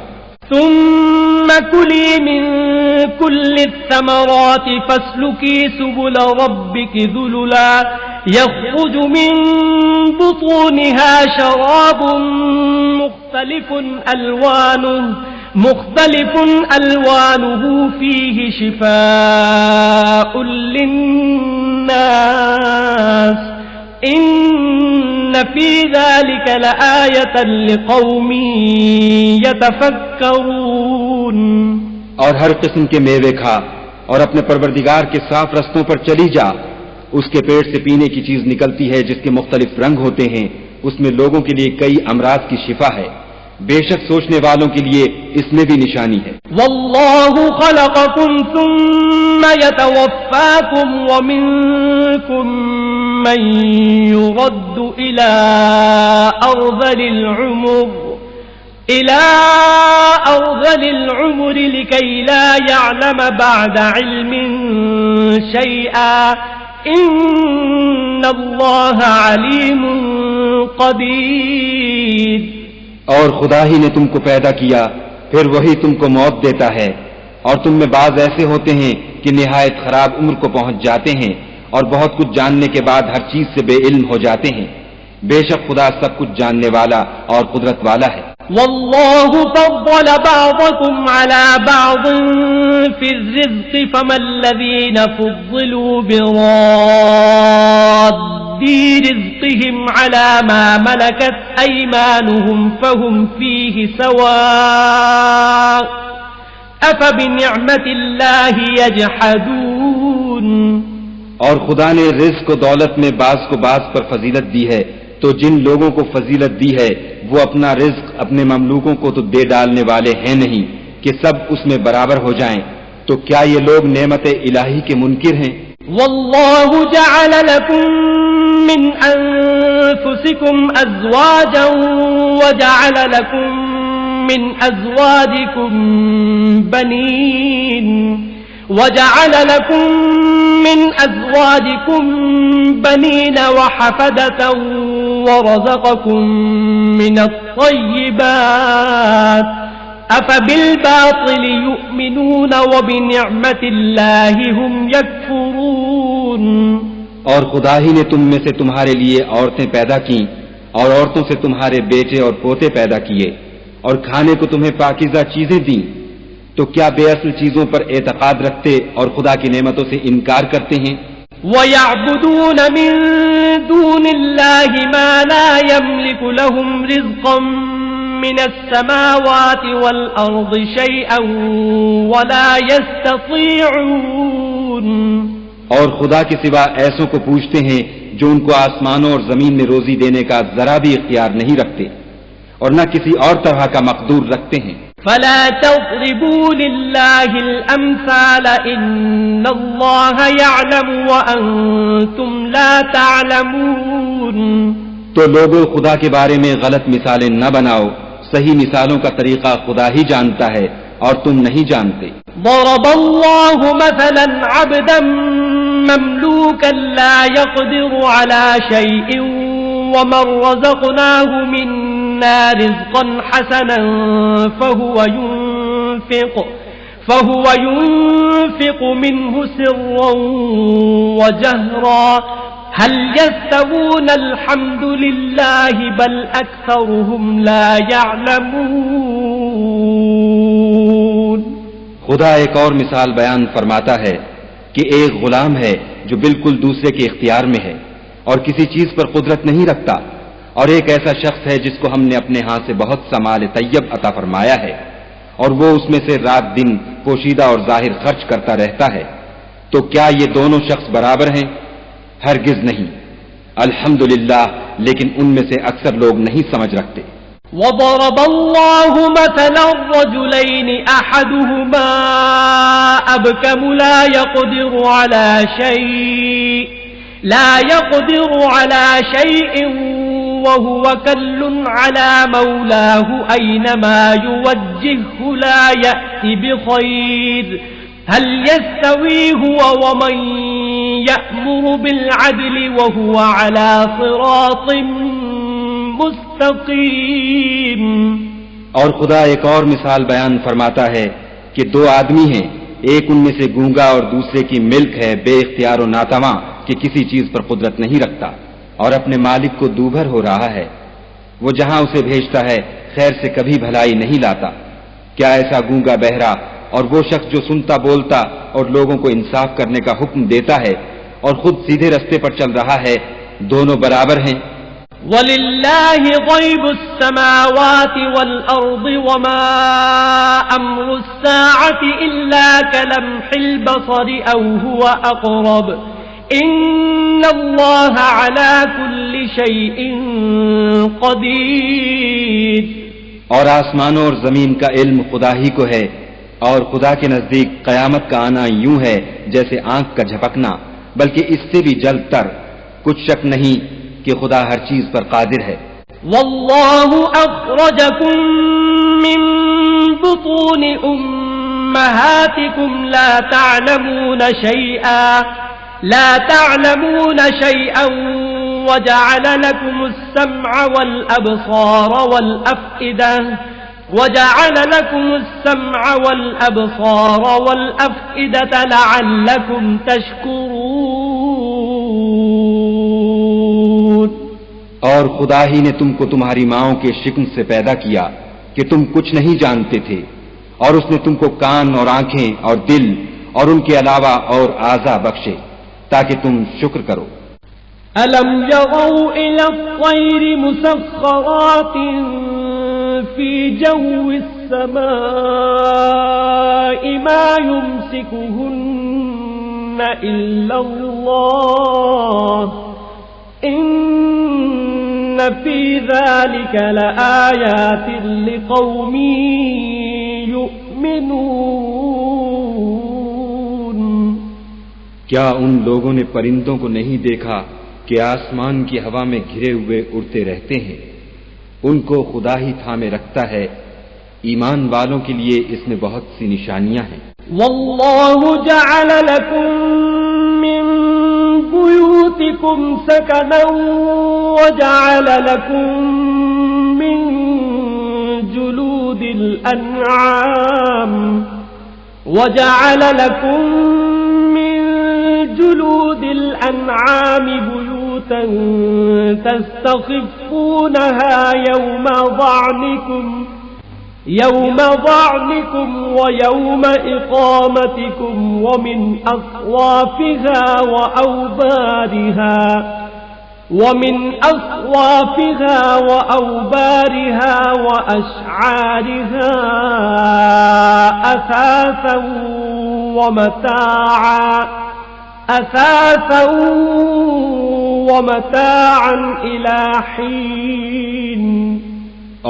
ثم كلي من كل الثمرات فاسلكي سبل ربك ذللا يخرج من بطونها شراب مختلف ألوانه فيه شفاء للناس إن في ذلك لآية لقوم يتفكرون. اور ہر قسم کے میوے کھا اور اپنے پروردگار کے صاف رستوں پر چلی جا. اس کے پیٹ سے پینے کی چیز نکلتی ہے جس کے مختلف رنگ ہوتے ہیں، اس میں لوگوں کے لیے کئی امراض کی شفا ہے. بے شک سوچنے والوں کے لیے اس میں بھی نشانی ہے. واللہ خلقکم ثم يتوفاکم ومنکم من يرد الى ارذل العمر لكي لا يعلم بعد علم شيئا ان اللہ علیم قدیر. اور خدا ہی نے تم کو پیدا کیا، پھر وہی تم کو موت دیتا ہے، اور تم میں بعض ایسے ہوتے ہیں کہ نہایت خراب عمر کو پہنچ جاتے ہیں اور بہت کچھ جاننے کے بعد ہر چیز سے بے علم ہو جاتے ہیں. بے شک خدا سب کچھ جاننے والا اور قدرت والا ہے. والله فضل بعضكم على بعض في الرزق فما الذين فضلوا براد رزقهم على ما ملكت أيمانهم فهم فيه سواء أفبنعمة الله يجحدون. اور خدا نے رزق و دولت میں بعض کو بعض پر فضیلت دی ہے تو جن لوگوں کو فضیلت دی ہے وہ اپنا رزق اپنے مملوکوں کو تو دے ڈالنے والے ہیں نہیں کہ سب اس میں برابر ہو جائیں. تو کیا یہ لوگ نعمت الہی کے منکر ہیں؟ والله جعل لكم من أنفسكم أزواجا وجعل لكم من أزواجكم بنين وحفدة ورزقكم من الطيبات أفبالباطل يؤمنون وبنعمة الله هم يكفرون. اور خدا ہی نے تم میں سے تمہارے لیے عورتیں پیدا کیں اور عورتوں سے تمہارے بیٹے اور پوتے پیدا کیے اور کھانے کو تمہیں پاکیزہ چیزیں دیں. تو کیا بے اصل چیزوں پر اعتقاد رکھتے اور خدا کی نعمتوں سے انکار کرتے ہیں؟ وَيَعْبُدُونَ مِن دُونِ اللَّهِ مَا لَا يَمْلِكُ لَهُمْ رِزْقًا مِّنَ السَّمَاوَاتِ وَالْأَرْضِ شَيْئًا وَلَا يَسْتَطِيعُونَ. اور خدا کے سوا ایسوں کو پوچھتے ہیں جو ان کو آسمانوں اور زمین میں روزی دینے کا ذرا بھی اختیار نہیں رکھتے اور نہ کسی اور طرح کا مقدور رکھتے ہیں. فلا تضربوا لله الأمثال إن الله يعلم وأنتم لا تعلمون. تو لوگوں خدا کے بارے میں غلط مثالیں نہ بناؤ، صحیح مثالوں کا طریقہ خدا ہی جانتا ہے اور تم نہیں جانتے. ضرب الله مثلا عبدا مملوكا لا يقدر على شيء ومن رزقناه منا رزقا حسنا فهو ينفق منه سرا وجهرا هل يستوون الحمد لله بل أكثرهم لا يعلمون. خدا ایک اور مثال بیان فرماتا ہے کہ ایک غلام ہے جو بالکل دوسرے کے اختیار میں ہے اور کسی چیز پر قدرت نہیں رکھتا، اور ایک ایسا شخص ہے جس کو ہم نے اپنے ہاں سے بہت سا مال طیب عطا فرمایا ہے اور وہ اس میں سے رات دن پوشیدہ اور ظاہر خرچ کرتا رہتا ہے. تو کیا یہ دونوں شخص برابر ہیں؟ ہرگز نہیں. الحمدللہ، لیکن ان میں سے اکثر لوگ نہیں سمجھ رکھتے. وضرب الله مثلا الرجلين أحدهما أبكم لا يقدر على شيء وهو كل على مولاه أينما يوجهه لا يأتي بخير هل يستوي هو ومن يأمر بالعدل وهو على صراط مستقیم. اور خدا ایک اور مثال بیان فرماتا ہے کہ دو آدمی ہیں، ایک ان میں سے گونگا اور دوسرے کی ملک ہے بے اختیار و ناتواں کہ کسی چیز پر قدرت نہیں رکھتا اور اپنے مالک کو دوبھر ہو رہا ہے. وہ جہاں اسے بھیجتا ہے خیر سے کبھی بھلائی نہیں لاتا. کیا ایسا گونگا بہرا اور وہ شخص جو سنتا بولتا اور لوگوں کو انصاف کرنے کا حکم دیتا ہے اور خود سیدھے رستے پر چل رہا ہے، دونوں برابر ہیں؟ وَلِلَّهِ غَيْبُ السَّمَاوَاتِ وَالْأَرْضِ وَمَا أَمْرُ السَّاعَةِ إِلَّا كَلَمْحِ الْبَصَرِ أَوْ هُوَ أَقْرَبُ إِنَّ اللَّهَ عَلَى كُلِّ شَيْءٍ قَدِيرٌ. اور آسمانوں اور زمین کا علم خدا ہی کو ہے، اور خدا کے نزدیک قیامت کا آنا یوں ہے جیسے آنکھ کا جھپکنا، بلکہ اس سے بھی جلد تر. کچھ شک نہیں کہ خدا ہر چیز پر قادر ہے. واللہ اخرجکم من بطون امہاتکم لا تعلمون شیئا وجعل لكم السمع والابصار والافئدہ وجعل لكم السمع والأبصار والأفئدة لعلكم تشكرون. اور خدا ہی نے تم کو تمہاری ماؤں کے شکم سے پیدا کیا کہ تم کچھ نہیں جانتے تھے، اور اس نے تم کو کان اور آنکھیں اور دل اور ان کے علاوہ اور اعضاء بخشے تاکہ تم شکر کرو. أَلَمْ يَرَوْا إِلَى الطَّيْرِ مُسَخَّرَاتٍ فِي جَوِّ السَّمَاءِ مَا يُمْسِكُهُنَّ إِلَّا اللَّهُ إِنَّ فِي ذَلِكَ لَآيَاتٍ لِقَوْمٍ يُؤْمِنُونَ. کیا ان لوگوں نے پرندوں کو نہیں دیکھا کہ آسمان کی ہوا میں گھرے ہوئے اڑتے رہتے ہیں؟ ان کو خدا ہی تھامے رکھتا ہے. ایمان والوں کے لیے اس میں بہت سی نشانیاں ہیں. واللہ جعل لکم من بیوتکم سکنا وجعل لکم من جلود الانعام جلود الأنعام بيوتا تستخفونها يوم ضعنكم ويوم إقامتكم ومن أصوافها وأوبارها وأشعارها أثاثا ومتاعا إلى حين.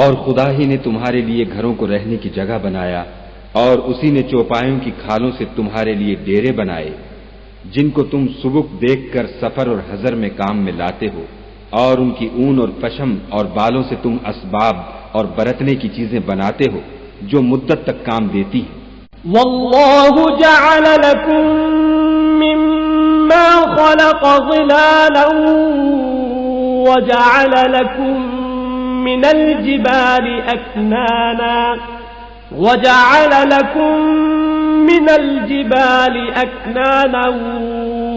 اور خدا ہی نے تمہارے لیے گھروں کو رہنے کی جگہ بنایا، اور اسی نے چوپایوں کی کھالوں سے تمہارے لیے ڈیرے بنائے جن کو تم سبک دیکھ کر سفر اور حضر میں کام میں لاتے ہو، اور ان کی اون اور پشم اور بالوں سے تم اسباب اور برتنے کی چیزیں بناتے ہو جو مدت تک کام دیتی ہیں. واللہ جعل لکم مما خلق ظلالا وجعل لكم من الجبال أكنانا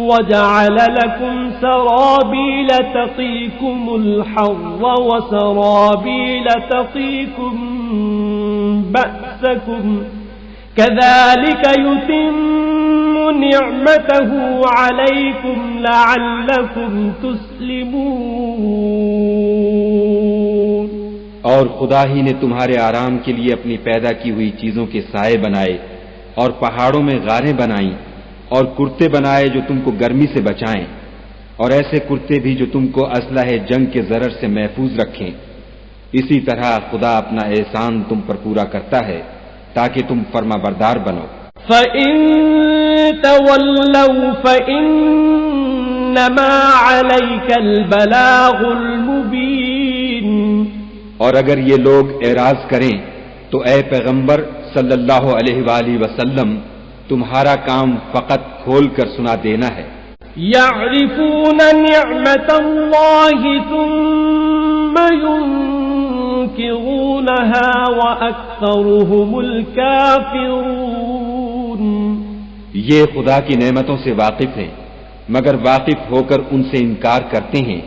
وجعل لكم سرابيل تقيكم الحر وسرابيل تقيكم بأسكم كذلك يتم نعمته عليكم لعلكم تسلمون. اور خدا ہی نے تمہارے آرام کے لیے اپنی پیدا کی ہوئی چیزوں کے سائے بنائے، اور پہاڑوں میں غاریں بنائیں، اور کرتے بنائے جو تم کو گرمی سے بچائیں، اور ایسے کرتے بھی جو تم کو اسلحہ جنگ کے ضرر سے محفوظ رکھیں. اسی طرح خدا اپنا احسان تم پر پورا کرتا ہے تاکہ تم فرما بردار بنو. فَإِن تَوَلَّوْا فَإِنَّمَا عَلَيْكَ الْبَلَاغُ الْمُبِينُ. اور اگر یہ لوگ اعراض کریں تو اے پیغمبر صلی اللہ علیہ وآلہ وسلم تمہارا کام فقط کھول کر سنا دینا ہے. يَعْرِفُونَ نِعْمَةَ اللَّهِ ثُمَّ يُنْكِرُونَهَا وَأَكْثَرُهُمُ الْكَافِرُونَ. یہ خدا کی نعمتوں سے واقف ہیں مگر واقف ہو کر ان سے انکار کرتے ہیں،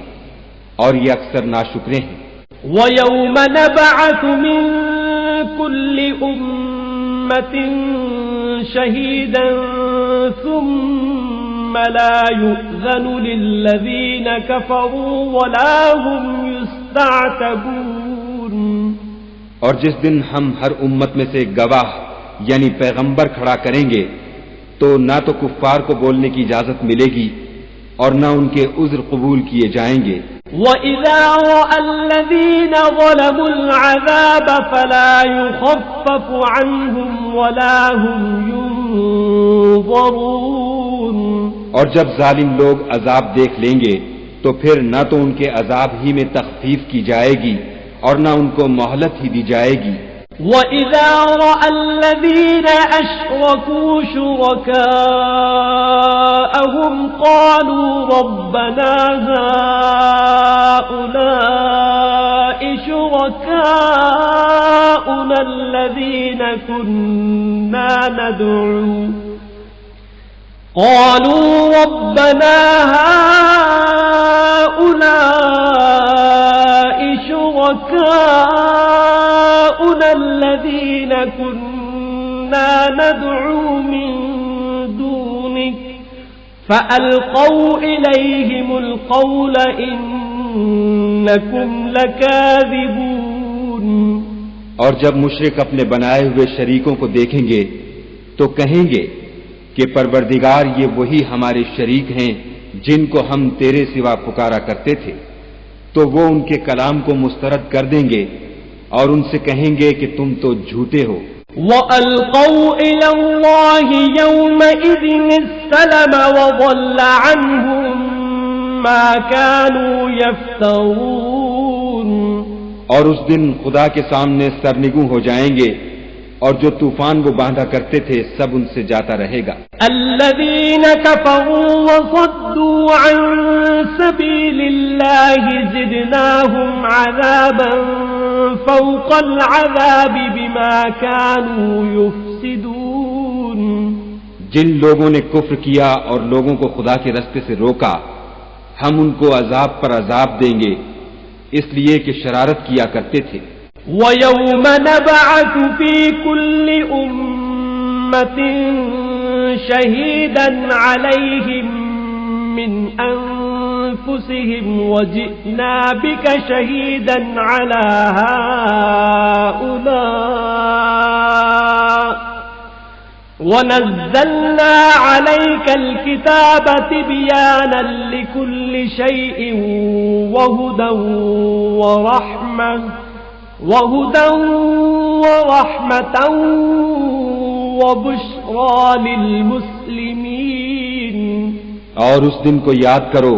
اور یہ اکثر ناشکرے ہیں. وَيَوْمَ نَبْعَثُ مِن كُلِّ أُمَّةٍ شَهِيدًا ثُمَّ لَا يُؤْذَنُ لِلَّذِينَ كَفَرُوا وَلَا هُمْ يُسْتَعْتَبُونَ. اور جس دن ہم ہر امت میں سے گواہ یعنی پیغمبر کھڑا کریں گے تو نہ تو کفار کو بولنے کی اجازت ملے گی اور نہ ان کے عذر قبول کیے جائیں گے. وَإِذَا رَأَى الَّذِينَ ظَلَمُوا الْعَذَابَ فَلَا يُخَفَّفُ عَنْهُمْ وَلَا هُمْ يُنظَرُونَ. اور جب ظالم لوگ عذاب دیکھ لیں گے تو پھر نہ تو ان کے عذاب ہی میں تخفیف کی جائے گی اور نہ ان کو مہلت ہی دی جائے گی. وَإِذَا رَأَى الَّذِينَ أَشْرَكُوا شُرَكَاءَهُمْ قَالُوا رَبَّنَا هَؤُلَاءِ شُرَكَاؤُنَا شركاؤنا الذين كنا ندعو قالوا ربنا هؤلاء شركاؤنا الذين كنا ندعو من دونك فألقوا إليهم القول إنكم لكاذبون. اور جب مشرک اپنے بنائے ہوئے شریکوں کو دیکھیں گے تو کہیں گے کہ پروردگار یہ وہی ہمارے شریک ہیں جن کو ہم تیرے سوا پکارا کرتے تھے. تو وہ ان کے کلام کو مسترد کر دیں گے اور ان سے کہیں گے کہ تم تو جھوٹے ہو. وَأَلْقَوْا إِلَى اللَّهِ يَوْمَئِذٍ السَّلَمَ وَضَلَّ عَنْهُمْ مَا كَانُوا يَفْتَرُونَ. اور اس دن خدا کے سامنے سرنگوں ہو جائیں گے اور جو طوفان وہ باندھا کرتے تھے سب ان سے جاتا رہے گا. الذين كفروا وصدوا عن سبيل الله زدناهم عذابا فوق العذاب بما كانوا يفسدون. جن لوگوں نے کفر کیا اور لوگوں کو خدا کے راستے سے روکا ہم ان کو عذاب پر عذاب دیں گے اس لیے کہ شرارت کیا کرتے تھے. وَيَوْمَ نَبْعَثُ فِي كُلِّ أُمَّةٍ شَهِيدًا عَلَيْهِمْ مِنْ أَنفُسِهِمْ وَجِئْنَا بِكَ شَهِيدًا عَلَى هَؤُلَاءِ وَنَزَّلْنَا عَلَيْكَ الْكِتَابَ تِبْيَانًا لِكُلِّ شَيْءٍ وَهُدًى وَرَحْمَةً وَبُشْرَى لِلْمُسْلِمِينَ. اور اس دن کو یاد کرو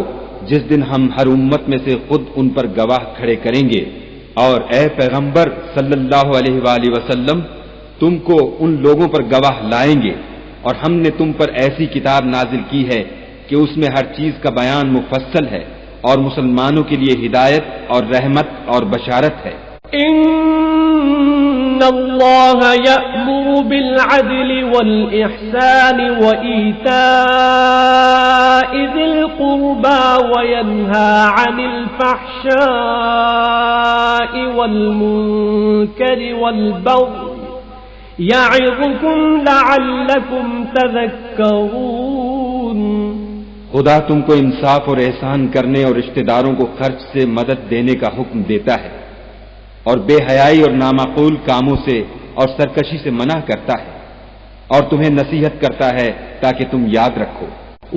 جس دن ہم ہر امت میں سے خود ان پر گواہ کھڑے کریں گے اور اے پیغمبر صلی اللہ علیہ وآلہ وسلم تم کو ان لوگوں پر گواہ لائیں گے اور ہم نے تم پر ایسی کتاب نازل کی ہے کہ اس میں ہر چیز کا بیان مفصل ہے اور مسلمانوں کے لیے ہدایت اور رحمت اور بشارت ہے. ان اللہ یأمر بالعدل والإحسان وإیتاء ذی القربى وینہا عن الفحشاء والمنکر والبغی یعظکم لعلکم تذکرون. خدا تم کو انصاف اور احسان کرنے اور رشتہ داروں کو خرچ سے مدد دینے کا حکم دیتا ہے اور بے حیائی اور نامعقول کاموں سے اور سرکشی سے منع کرتا ہے اور تمہیں نصیحت کرتا ہے تاکہ تم یاد رکھو.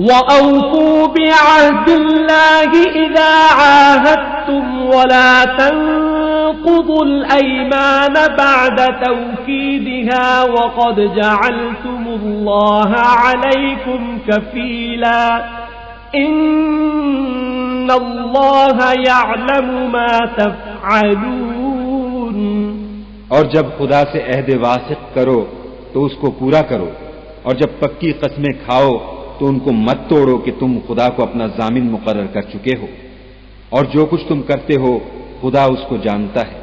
وَأَوْفُوا بِعَهْدِ اللَّهِ إِذَا عَاهَدتُّمْ وَلَا تَنقُضُوا الْأَيْمَانَ بَعْدَ تَوْكِيدِهَا وَقَدْ جَعَلْتُمُ اللَّهَ عَلَيْكُمْ كَفِيلًا إِنَّ اللَّهَ يَعْلَمُ مَا تَفْعَلُونَ. اور جب خدا سے عہد واثق کرو تو اس کو پورا کرو اور جب پکی قسمیں کھاؤ تو ان کو مت توڑو کہ تم خدا کو اپنا ضامن مقرر کر چکے ہو اور جو کچھ تم کرتے ہو خدا اس کو جانتا ہے.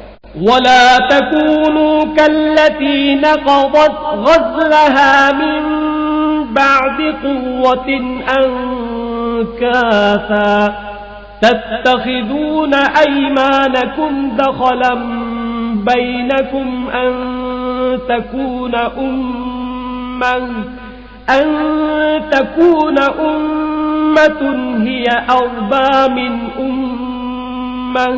وَلَا تَكُونُوا كَالَّتِي نَقَضَتْ غَزْلَهَا مِن بَعْدِ قُوَّةٍ أَنكَاثًا تَتَّخِذُونَ أَيْمَانَكُمْ دَخَلًا بَيْنَكُمْ أَن تَكُونَ أُمَّةٌ هِيَ أَرْبَى مِنْ أُمَّةٍ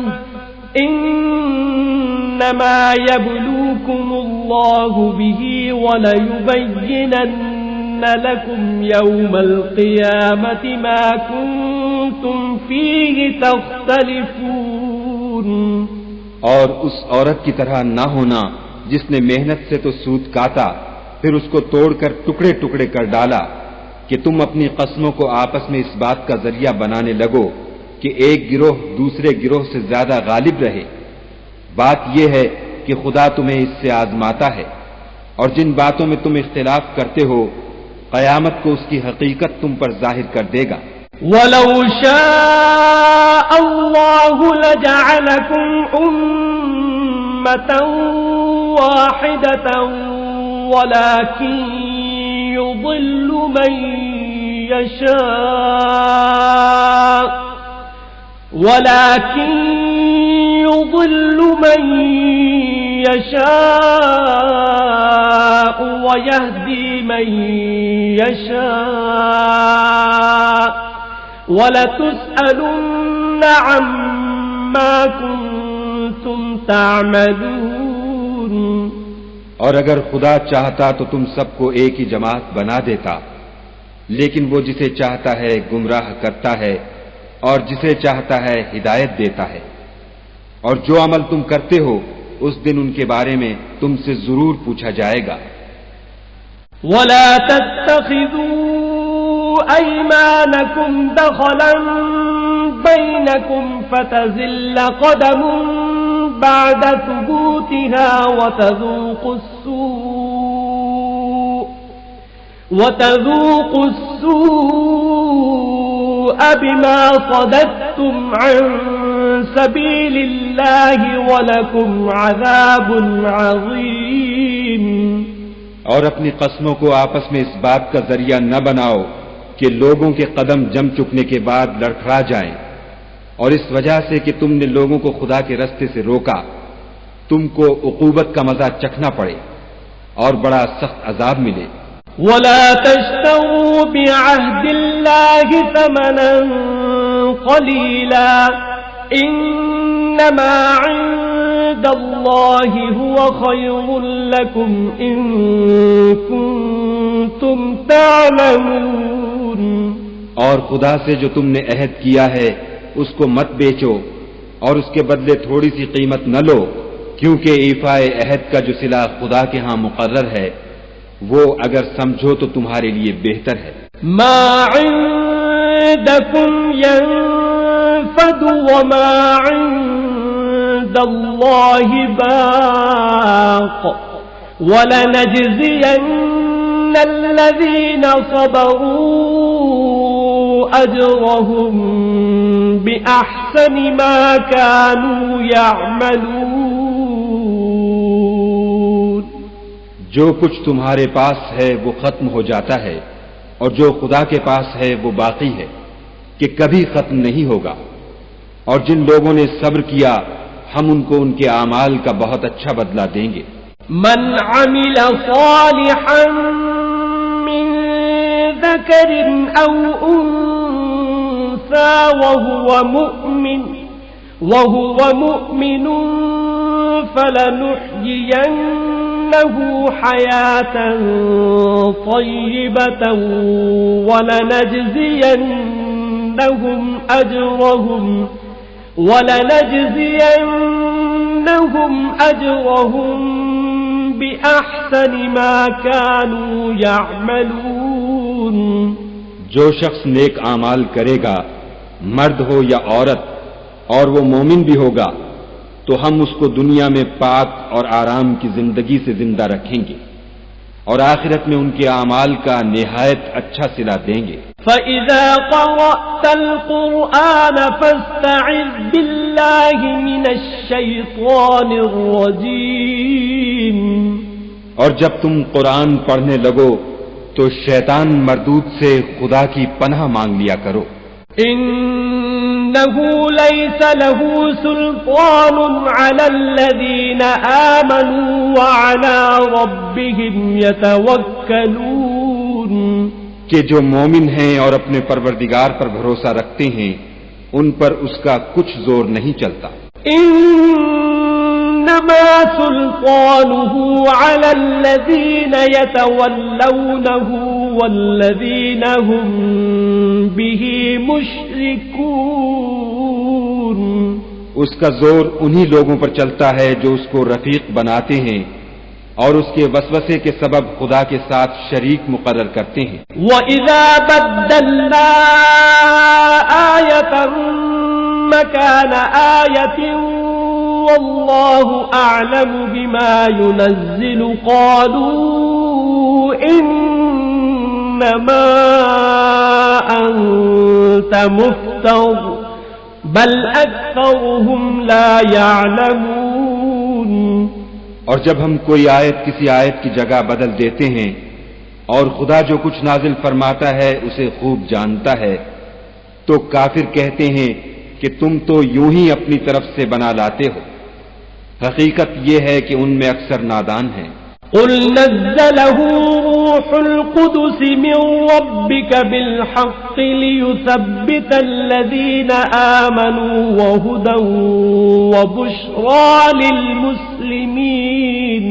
إِنَّمَا يَبْلُوكُمُ اللَّهُ بِهِ وَلَيُبَيِّنَنَّ لَكُمْ يَوْمَ الْقِيَامَةِ مَا كُنتُمْ فِيهِ تَخْتَلِفُونَ. اور اس عورت کی طرح نہ ہونا جس نے محنت سے تو سود کاٹا پھر اس کو توڑ کر ٹکڑے ٹکڑے کر ڈالا کہ تم اپنی قسموں کو آپس میں اس بات کا ذریعہ بنانے لگو کہ ایک گروہ دوسرے گروہ سے زیادہ غالب رہے. بات یہ ہے کہ خدا تمہیں اس سے آزماتا ہے اور جن باتوں میں تم اختلاف کرتے ہو قیامت کو اس کی حقیقت تم پر ظاہر کر دے گا. وَلَوْ شَاءَ اللَّهُ لَجَعَلَكُمْ أُمَّةً واحدة ولكن يضل من يشاء ويهدي من يشاء وَلَتُسْأَلُنَّ عَمَّا كُنتُمْ تَعْمَلُونَ۔ اور اگر خدا چاہتا تو تم سب کو ایک ہی جماعت بنا دیتا، لیکن وہ جسے چاہتا ہے گمراہ کرتا ہے اور جسے چاہتا ہے ہدایت دیتا ہے، اور جو عمل تم کرتے ہو اس دن ان کے بارے میں تم سے ضرور پوچھا جائے گا۔ وَلَا تَتَّخِذُوا أَيْمَانَكُمْ دَخَلًا بَيْنَكُمْ فَتَزِلَّ قَدَمٌ بَعْدَ ثُبُوتِهَا وَتَذُوقُوا السُّوءَ بِمَا صَدَدتُّمْ عَن سَبِيلِ اللَّهِ وَلَكُمْ عَذَابٌ عَظِيمٌ۔ اور اپنی قسموں کو آپس میں اس بات کا ذریعہ نہ بناؤ کہ لوگوں کے قدم جم چکنے کے بعد لڑکھڑا جائیں، اور اس وجہ سے کہ تم نے لوگوں کو خدا کے رستے سے روکا تم کو عقوبت کا مزہ چکھنا پڑے اور بڑا سخت عذاب ملے۔ وَلَا تَشْتَرُوا بِعَهْدِ اللَّهِ ثَمَنًا قَلِيلًا إِنَّمَا عِندَ اللَّهِ هُوَ خَيْرٌ لَكُمْ إِن كُنتُمْ تَعْلَمُونَ۔ اور خدا سے جو تم نے عہد کیا ہے اس کو مت بیچو اور اس کے بدلے تھوڑی سی قیمت نہ لو، کیونکہ ایفائے عہد کا جو صلہ خدا کے ہاں مقرر ہے وہ اگر سمجھو تو تمہارے لیے بہتر ہے۔ ما عندكم ينفد وما عند الله باق ولنجزين الذين صبروا أجرهم بأحسن ما كانوا يعملون۔ جو کچھ تمہارے پاس ہے وہ ختم ہو جاتا ہے اور جو خدا کے پاس ہے وہ باقی ہے کہ کبھی ختم نہیں ہوگا، اور جن لوگوں نے صبر کیا ہم ان کو ان کے اعمال کا بہت اچھا بدلہ دیں گے۔ من عمل صالحا من ذکر او انثى وهو مؤمن فلنحيينه حياة طيبة ولنجزينهم أجرهم بأحسن ما كانوا يعملون۔ جو شخص نیک اعمال کرے گا، مرد ہو یا عورت، اور وہ مومن بھی ہوگا تو ہم اس کو دنیا میں پاک اور آرام کی زندگی سے زندہ رکھیں گے اور آخرت میں ان کے اعمال کا نہایت اچھا صلہ دیں گے۔ فَإِذَا قَرَأْتَ الْقُرْآنَ فَاسْتَعِذْ بِاللَّهِ مِنَ الشَّيْطَانِ الرَّجِيمِ۔ اور جب تم قرآن پڑھنے لگو تو شیطان مردود سے خدا کی پناہ مانگ لیا کرو۔ إِنَّهُ لَيْسَ لَهُ سُلْطَانٌ عَلَى الَّذِينَ آمَنُوا وَعَلَى رَبِّهِمْ يَتَوَكَّلُونَ۔ کہ جو مومن ہیں اور اپنے پروردگار پر بھروسہ رکھتے ہیں ان پر اس کا کچھ زور نہیں چلتا۔ إِنَّمَا سُلْطَانُهُ عَلَى الَّذِينَ يَتَوَلَّوْنَهُ وَالَّذِينَ هُمْ بِهِ مُشْرِكُونَ۔ اس کا زور انہی لوگوں پر چلتا ہے جو اس کو رفیق بناتے ہیں اور اس کے وسوسے کے سبب خدا کے ساتھ شریک مقرر کرتے ہیں۔ وَإِذَا بَدَّلْنَا آيَةً مَكَانَ آيَةٍ وَاللَّهُ أَعْلَمُ بِمَا يُنَزِّلُ قَالُوا إِنَّمَا أَنْتَ مُفْتَرٍ بَلْ أَكْثَرُهُمْ لَا يَعْلَمُونَ۔ اور جب ہم کوئی آیت کسی آیت کی جگہ بدل دیتے ہیں اور خدا جو کچھ نازل فرماتا ہے اسے خوب جانتا ہے تو کافر کہتے ہیں کہ تم تو یوں ہی اپنی طرف سے بنا لاتے ہو، حقیقت یہ ہے کہ ان میں اکثر نادان ہیں۔ قل نزله روح القدس من ربك بالحق ليثبت الذين آمنوا وهدى وبشرى للمسلمين۔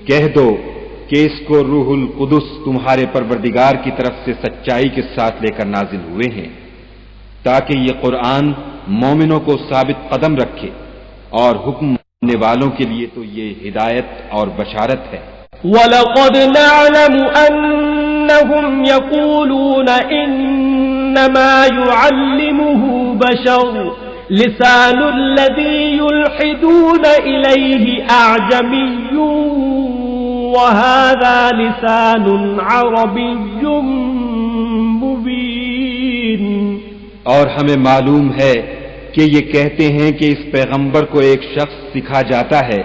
کہہ دو کہ اس کو روح القدس تمہارے پروردگار کی طرف سے سچائی کے ساتھ لے کر نازل ہوئے ہیں تاکہ یہ قرآن مومنوں کو ثابت قدم رکھے، اور حکم ماننے والوں کے لیے تو یہ ہدایت اور بشارت ہے۔ وَلَقَدْ نَعْلَمُ أَنَّهُمْ يَقُولُونَ إِنَّمَا يُعَلِّمُهُ بَشَرٌ لِسَانُ الَّذِي يُلْحِدُونَ إِلَيْهِ أَعْجَمِيٌّ وَهَذَا لِسَانٌ عَرَبِيٌّ مُبِينٌ۔ اور ہمیں معلوم ہے کہ یہ کہتے ہیں کہ اس پیغمبر کو ایک شخص سکھا جاتا ہے،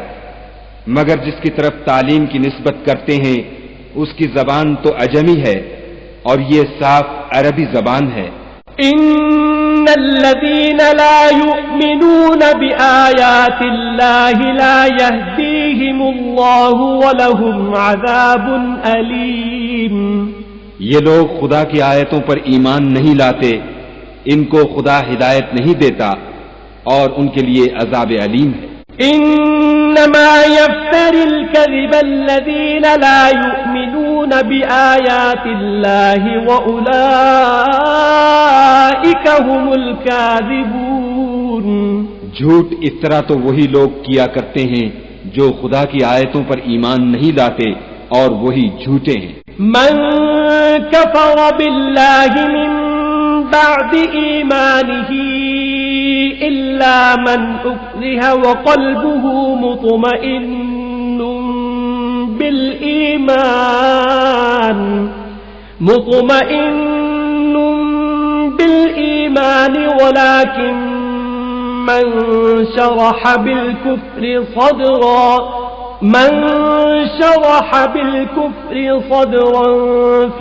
مگر جس کی طرف تعلیم کی نسبت کرتے ہیں اس کی زبان تو عجمی ہے اور یہ صاف عربی زبان ہے۔ ان الذين لا يؤمنون بآيات الله لا يهديهم الله ولهم عذاب أليم۔ یہ لوگ خدا کی آیتوں پر ایمان نہیں لاتے، ان کو خدا ہدایت نہیں دیتا اور ان کے لیے عذاب علیم ہے۔ انما يفتر الكذب الذين لا يؤمنون بآيات الله وأولئك هم الكاذبون۔ جھوٹ افطرا تو وہی لوگ کیا کرتے ہیں جو خدا کی آیتوں پر ایمان نہیں لاتے اور وہی جھوٹے ہیں۔ من كفر بالله من بعد إيمانه إلا من أكره وقلبه مطمئن بالإيمان ولكن من شرح بالكفر صدرا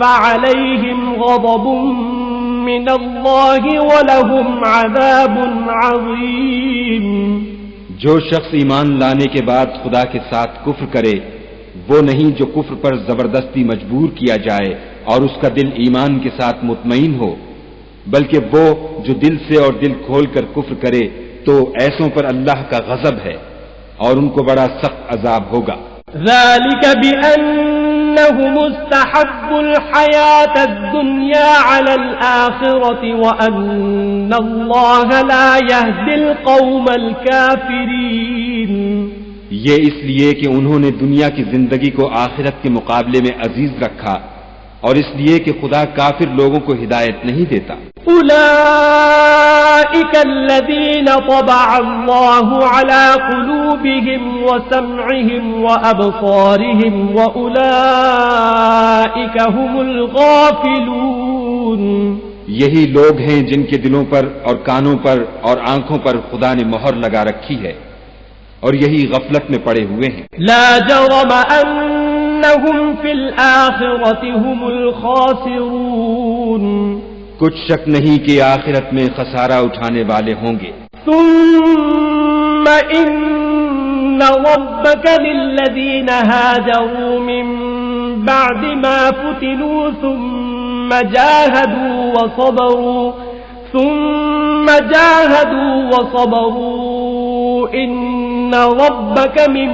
فعليهم غضب من الله ولهم عذاب عظيم۔ جو شخص ایمان لانے کے بعد خدا کے ساتھ کفر کرے وہ نہیں جو کفر پر زبردستی مجبور کیا جائے اور اس کا دل ایمان کے ساتھ مطمئن ہو، بلکہ وہ جو دل سے اور دل کھول کر کفر کرے تو ایسوں پر اللہ کا غضب ہے اور ان کو بڑا سخت عذاب ہوگا۔ ذلك بأنهم استحبوا الحياة الدنيا على الآخرة وأن الله لا يهدي القوم الكافرين۔ یہ اس لیے کہ انہوں نے دنیا کی زندگی کو آخرت کے مقابلے میں عزیز رکھا اور اس لیے کہ خدا کافر لوگوں کو ہدایت نہیں دیتا۔ أولئك الذين طبع الله على قلوبهم وسمعهم وأبصارهم وأولئك هم الغافلون۔ یہی لوگ ہیں جن کے دلوں پر اور کانوں پر اور آنکھوں پر خدا نے مہر لگا رکھی ہے اور یہی غفلت میں پڑے ہوئے ہیں۔ لا جرم أنهم في الآخرة هم الخاسرون۔ کچھ شک نہیں کہ آخرت میں خسارہ اٹھانے والے ہوں گے۔ ثم إن ربك للذين هاجروا من بعد ما فتنوا ثم جاهدوا وصبروا إن ربك من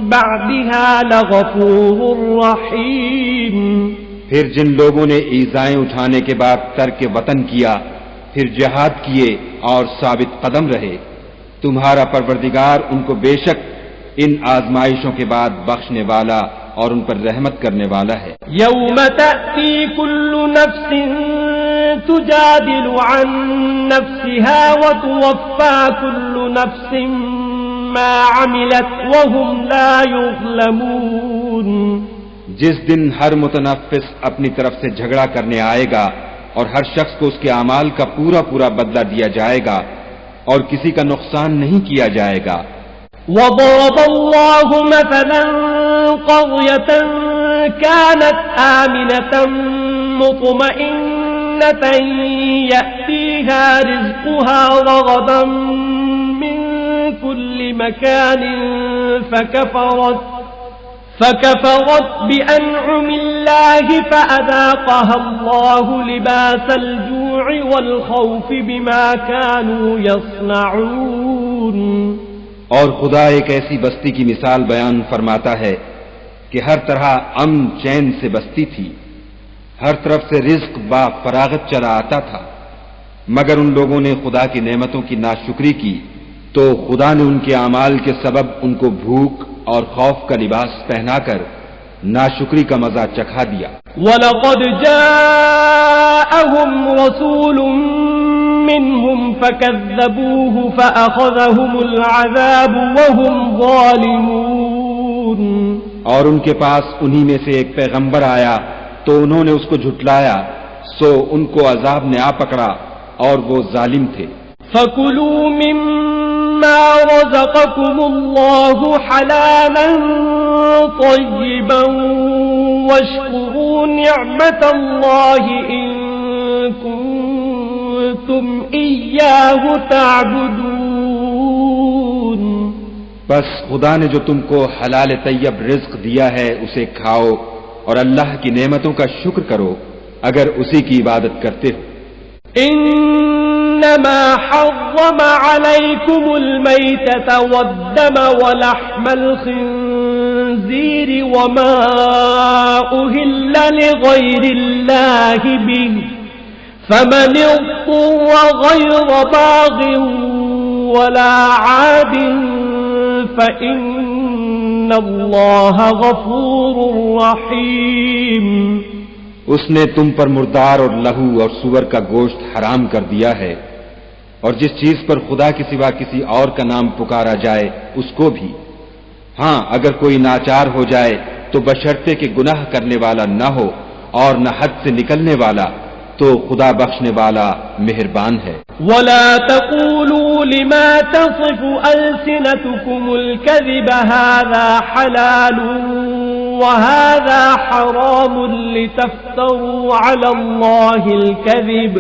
بعدها لغفور رحيم۔ پھر جن لوگوں نے ایذائیں اٹھانے کے بعد ترک وطن کیا، پھر جہاد کیے اور ثابت قدم رہے، تمہارا پروردگار ان کو بے شک ان آزمائشوں کے بعد بخشنے والا اور ان پر رحمت کرنے والا ہے۔ یوم تأتی کل نفس تجادل عن نفسها وتوفى كل نفس ما عملت وهم لا يظلمون۔ جس دن ہر متنفس اپنی طرف سے جھگڑا کرنے آئے گا اور ہر شخص کو اس کے اعمال کا پورا بدلہ دیا جائے گا اور کسی کا نقصان نہیں کیا جائے گا۔ وضرب الله مثلا قرية كانت آمنة مطمئنة يأتيها رزقها رغدا من كل مكان فكفرت بأنعم الله فأذاقها الله لباس الجوع والخوف بما كانوا يصنعون. اور خدا ایک ایسی بستی کی مثال بیان فرماتا ہے کہ ہر طرح امن چین سے بستی تھی، ہر طرف سے رزق با فراغت چلا آتا تھا، مگر ان لوگوں نے خدا کی نعمتوں کی ناشکری کی تو خدا نے ان کے اعمال کے سبب ان کو بھوک اور خوف کا لباس پہنا کر ناشکری کا مزہ چکھا دیا. وَلَقَدْ جَاءَهُمْ رَسُولٌ مِّنْهُمْ فَكَذَّبُوهُ فَأَخَذَهُمُ الْعَذَابُ وَهُمْ ظَالِمُونَ. اور ان کے پاس انہی میں سے ایک پیغمبر آیا تو انہوں نے اس کو جھٹلایا، سو ان کو عذاب نے آ پکڑا اور وہ ظالم تھے. فَكُلُوا مِمَّا رَزَقَكُمُ اللَّهُ حَلَالًا طَيِّبًا وَاشْكُرُوا نِعْمَةَ اللَّهِ إِن كُنتُمْ إِيَّاهُ تَعْبُدُونَ. بس خدا نے جو تم کو حلال طیب رزق دیا ہے اسے کھاؤ اور اللہ کی نعمتوں کا شکر کرو اگر اسی کی عبادت کرتے ہو. انما حرم عليكم الميتة والدم ولحم الخنزير وما أهل لغير الله به فمن اضطر غير باغ ولا عاد فإن الله غفور رحيم. اس نے تم پر مردار اور لہو اور سور کا گوشت حرام کر دیا ہے، اور جس چیز پر خدا کے سوا کسی اور کا نام پکارا جائے اس کو بھی. ہاں اگر کوئی ناچار ہو جائے تو بشرطے کہ گناہ کرنے والا نہ ہو اور نہ حد سے نکلنے والا، تو خدا بخشنے والا مہربان ہے. وَلَا تَقُولُوا لِمَا تَصِفُ أَلْسِنَتُكُمُ الْكَذِبَ هَذَا حَلَالٌ وَهَذَا حَرَامٌ لِتَفْتَرُوا عَلَى اللَّهِ الْكَذِبَ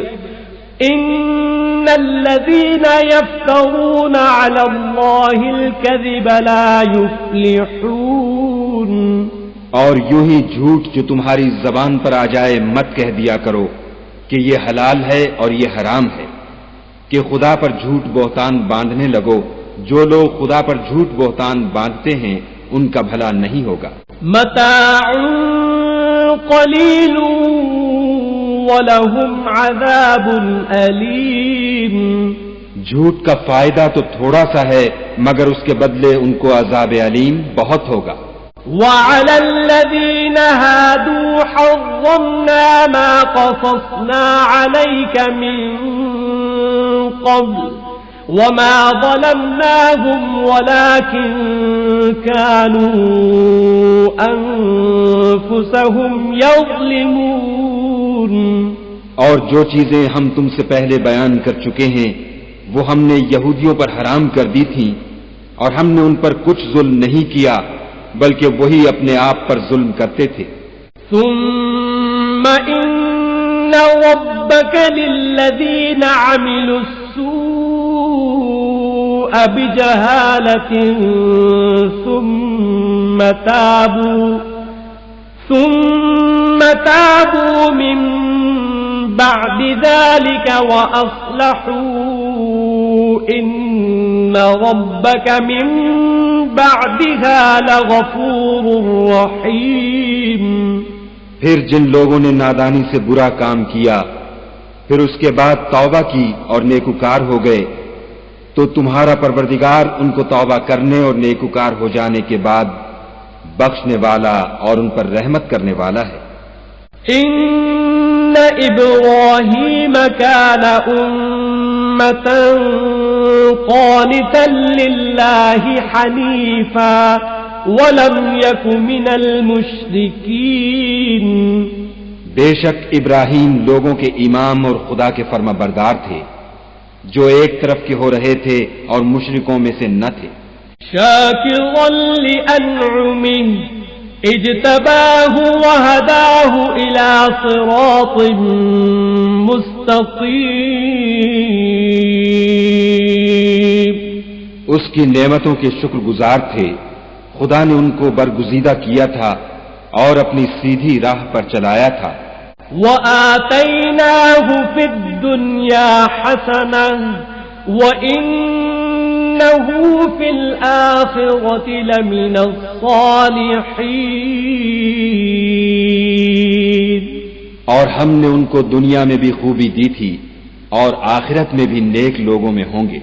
إِنَّ الَّذِينَ يَفْتَرُونَ عَلَى اللَّهِ الْكَذِبَ لَا يُفْلِحُونَ. اور یوں ہی جھوٹ جو تمہاری زبان پر آ جائے مت کہہ دیا کرو کہ یہ حلال ہے اور یہ حرام ہے، کہ خدا پر جھوٹ بہتان باندھنے لگو. جو لوگ خدا پر جھوٹ بہتان باندھتے ہیں ان کا بھلا نہیں ہوگا. متاع قلیل ولہم عذاب علیم. جھوٹ کا فائدہ تو تھوڑا سا ہے مگر اس کے بدلے ان کو عذاب علیم بہت ہوگا. وعلى الذين هادوا حرمنا ما قصصنا عليك من قبل وما ظلمناهم ولكن كانوا أنفسهم يظلمون. اور جو چیزیں ہم تم سے پہلے بیان کر چکے ہیں وہ ہم نے یہودیوں پر حرام کر دی تھیں، اور ہم نے ان پر کچھ ظلم نہیں کیا بلکہ وہی اپنے آپ پر ظلم کرتے تھے. ثم إن ربك للذين عملوا السوء بجهالة ثم تابوا من بعد ذلك وأصلحوا إن ربك من بعدها لغفور رحیم. پھر جن لوگوں نے نادانی سے برا کام کیا پھر اس کے بعد توبہ کی اور نیکوکار ہو گئے تو تمہارا پروردگار ان کو توبہ کرنے اور نیکوکار ہو جانے کے بعد بخشنے والا اور ان پر رحمت کرنے والا ہے. ان ابراہیم کان امة قانتا للہ حنیفا ولم یک من المشرکین. بے شک ابراہیم لوگوں کے امام اور خدا کے فرما بردار تھے جو ایک طرف کے ہو رہے تھے اور مشرکوں میں سے نہ تھے. شاكرا لأنعمه اجتباه وهداه إلى صراط مستقيم. اس کی نعمتوں کے شکر گزار تھے. خدا نے ان کو برگزیدہ کیا تھا اور اپنی سیدھی راہ پر چلایا تھا. وَآتَيْنَاهُ فِي الدُّنْيَا حَسَنَةً وَإِنَّهُ فِي الْآخِرَةِ لَمِنَ الصَّالِحِينَ. اور ہم نے ان کو دنیا میں بھی خوبی دی تھی اور آخرت میں بھی نیک لوگوں میں ہوں گے.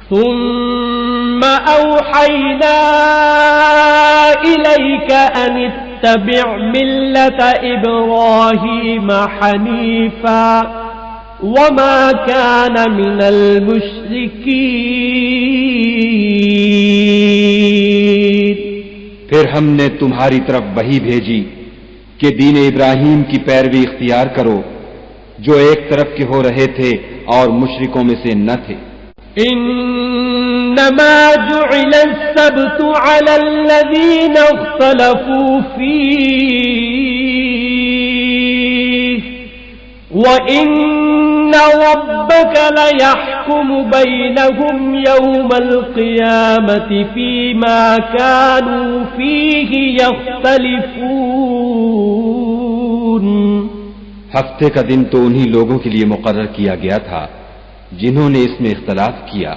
ثم أوحينا إليك أن اتبع ملة إبراهيم حنيفا وما كان من المشركين. پھر ہم نے تمہاری طرف وحی بھیجی کہ دین ابراہیم کی پیروی اختیار کرو جو ایک طرف کے ہو رہے تھے اور مشرکوں میں سے نہ تھے. انما جعل السبت على الذين اختلفوا فيه وان ربك ليحكم بينهم يوم القيامة فيما كانوا فيه يختلفون. ہفتے کا دن تو انہی لوگوں کے لیے مقرر کیا گیا تھا جنہوں نے اس میں اختلاف کیا،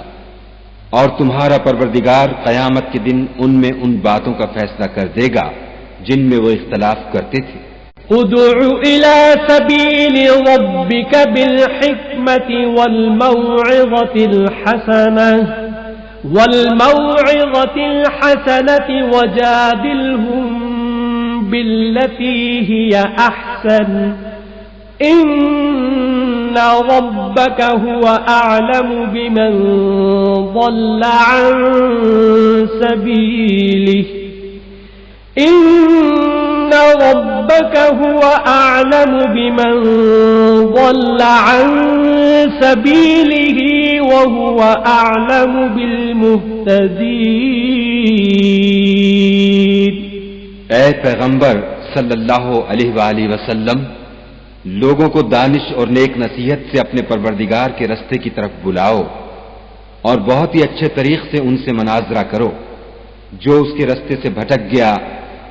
اور تمہارا پروردگار قیامت کے دن ان میں ان باتوں کا فیصلہ کر دے گا جن میں وہ اختلاف کرتے تھے. ادع الى سبيل ربك بالحكمة والموعظة الحسنة وجادلهم بالتي هي أحسن إن ربك هو أعلم بمن ضل عن سبيله إن ربك هو أعلم بمن ضل عن سبيله وهو أعلم بالمهتدين. اے پیغمبر صلی اللہ علیہ وآلہ وسلم، لوگوں کو دانش اور نیک نصیحت سے اپنے پروردگار کے رستے کی طرف بلاؤ اور بہت ہی اچھے طریق سے ان سے مناظرہ کرو. جو اس کے رستے سے بھٹک گیا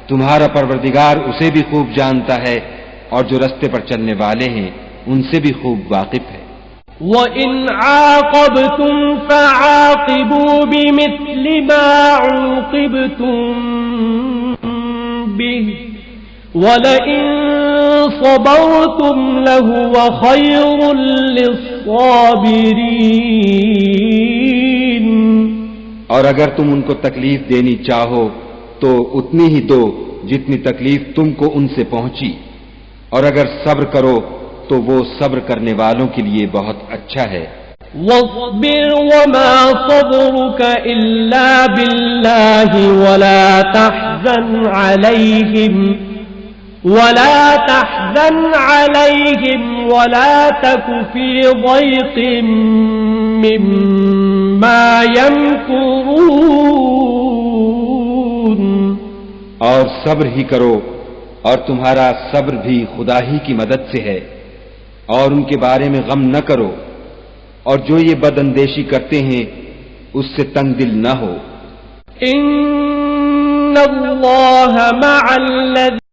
تمہارا پروردگار اسے بھی خوب جانتا ہے اور جو رستے پر چلنے والے ہیں ان سے بھی خوب واقف ہے. وَإِنْ عَاقَبْتُمْ فَعَاقِبُوا بِمِثْلِ مَا عُوقِبْتُمْ بِهِ وَلَئِنْ صَبَرْتُمْ لَهُوَ خَيْرٌ لِلصَّابِرِينَ. اور اگر تم ان کو تکلیف دینی چاہو تو اتنی ہی دو جتنی تکلیف تم کو ان سے پہنچی، اور اگر صبر کرو تو وہ صبر کرنے والوں کے لیے بہت اچھا ہے. وَاصْبِرْ وَمَا صَبْرُكَ إِلَّا بِاللَّهِ وَلَا تَحْزَنْ عَلَيْهِمْ وَلَا تَكُ فِي ضَيْقٍ مِّمَّا يَمْكُرُونَ. اور صبر ہی کرو، اور تمہارا صبر بھی خدا ہی کی مدد سے ہے، اور ان کے بارے میں غم نہ کرو، اور جو یہ بد اندیشی کرتے ہیں اس سے تنگ دل نہ ہو. ان اللہ مع الذین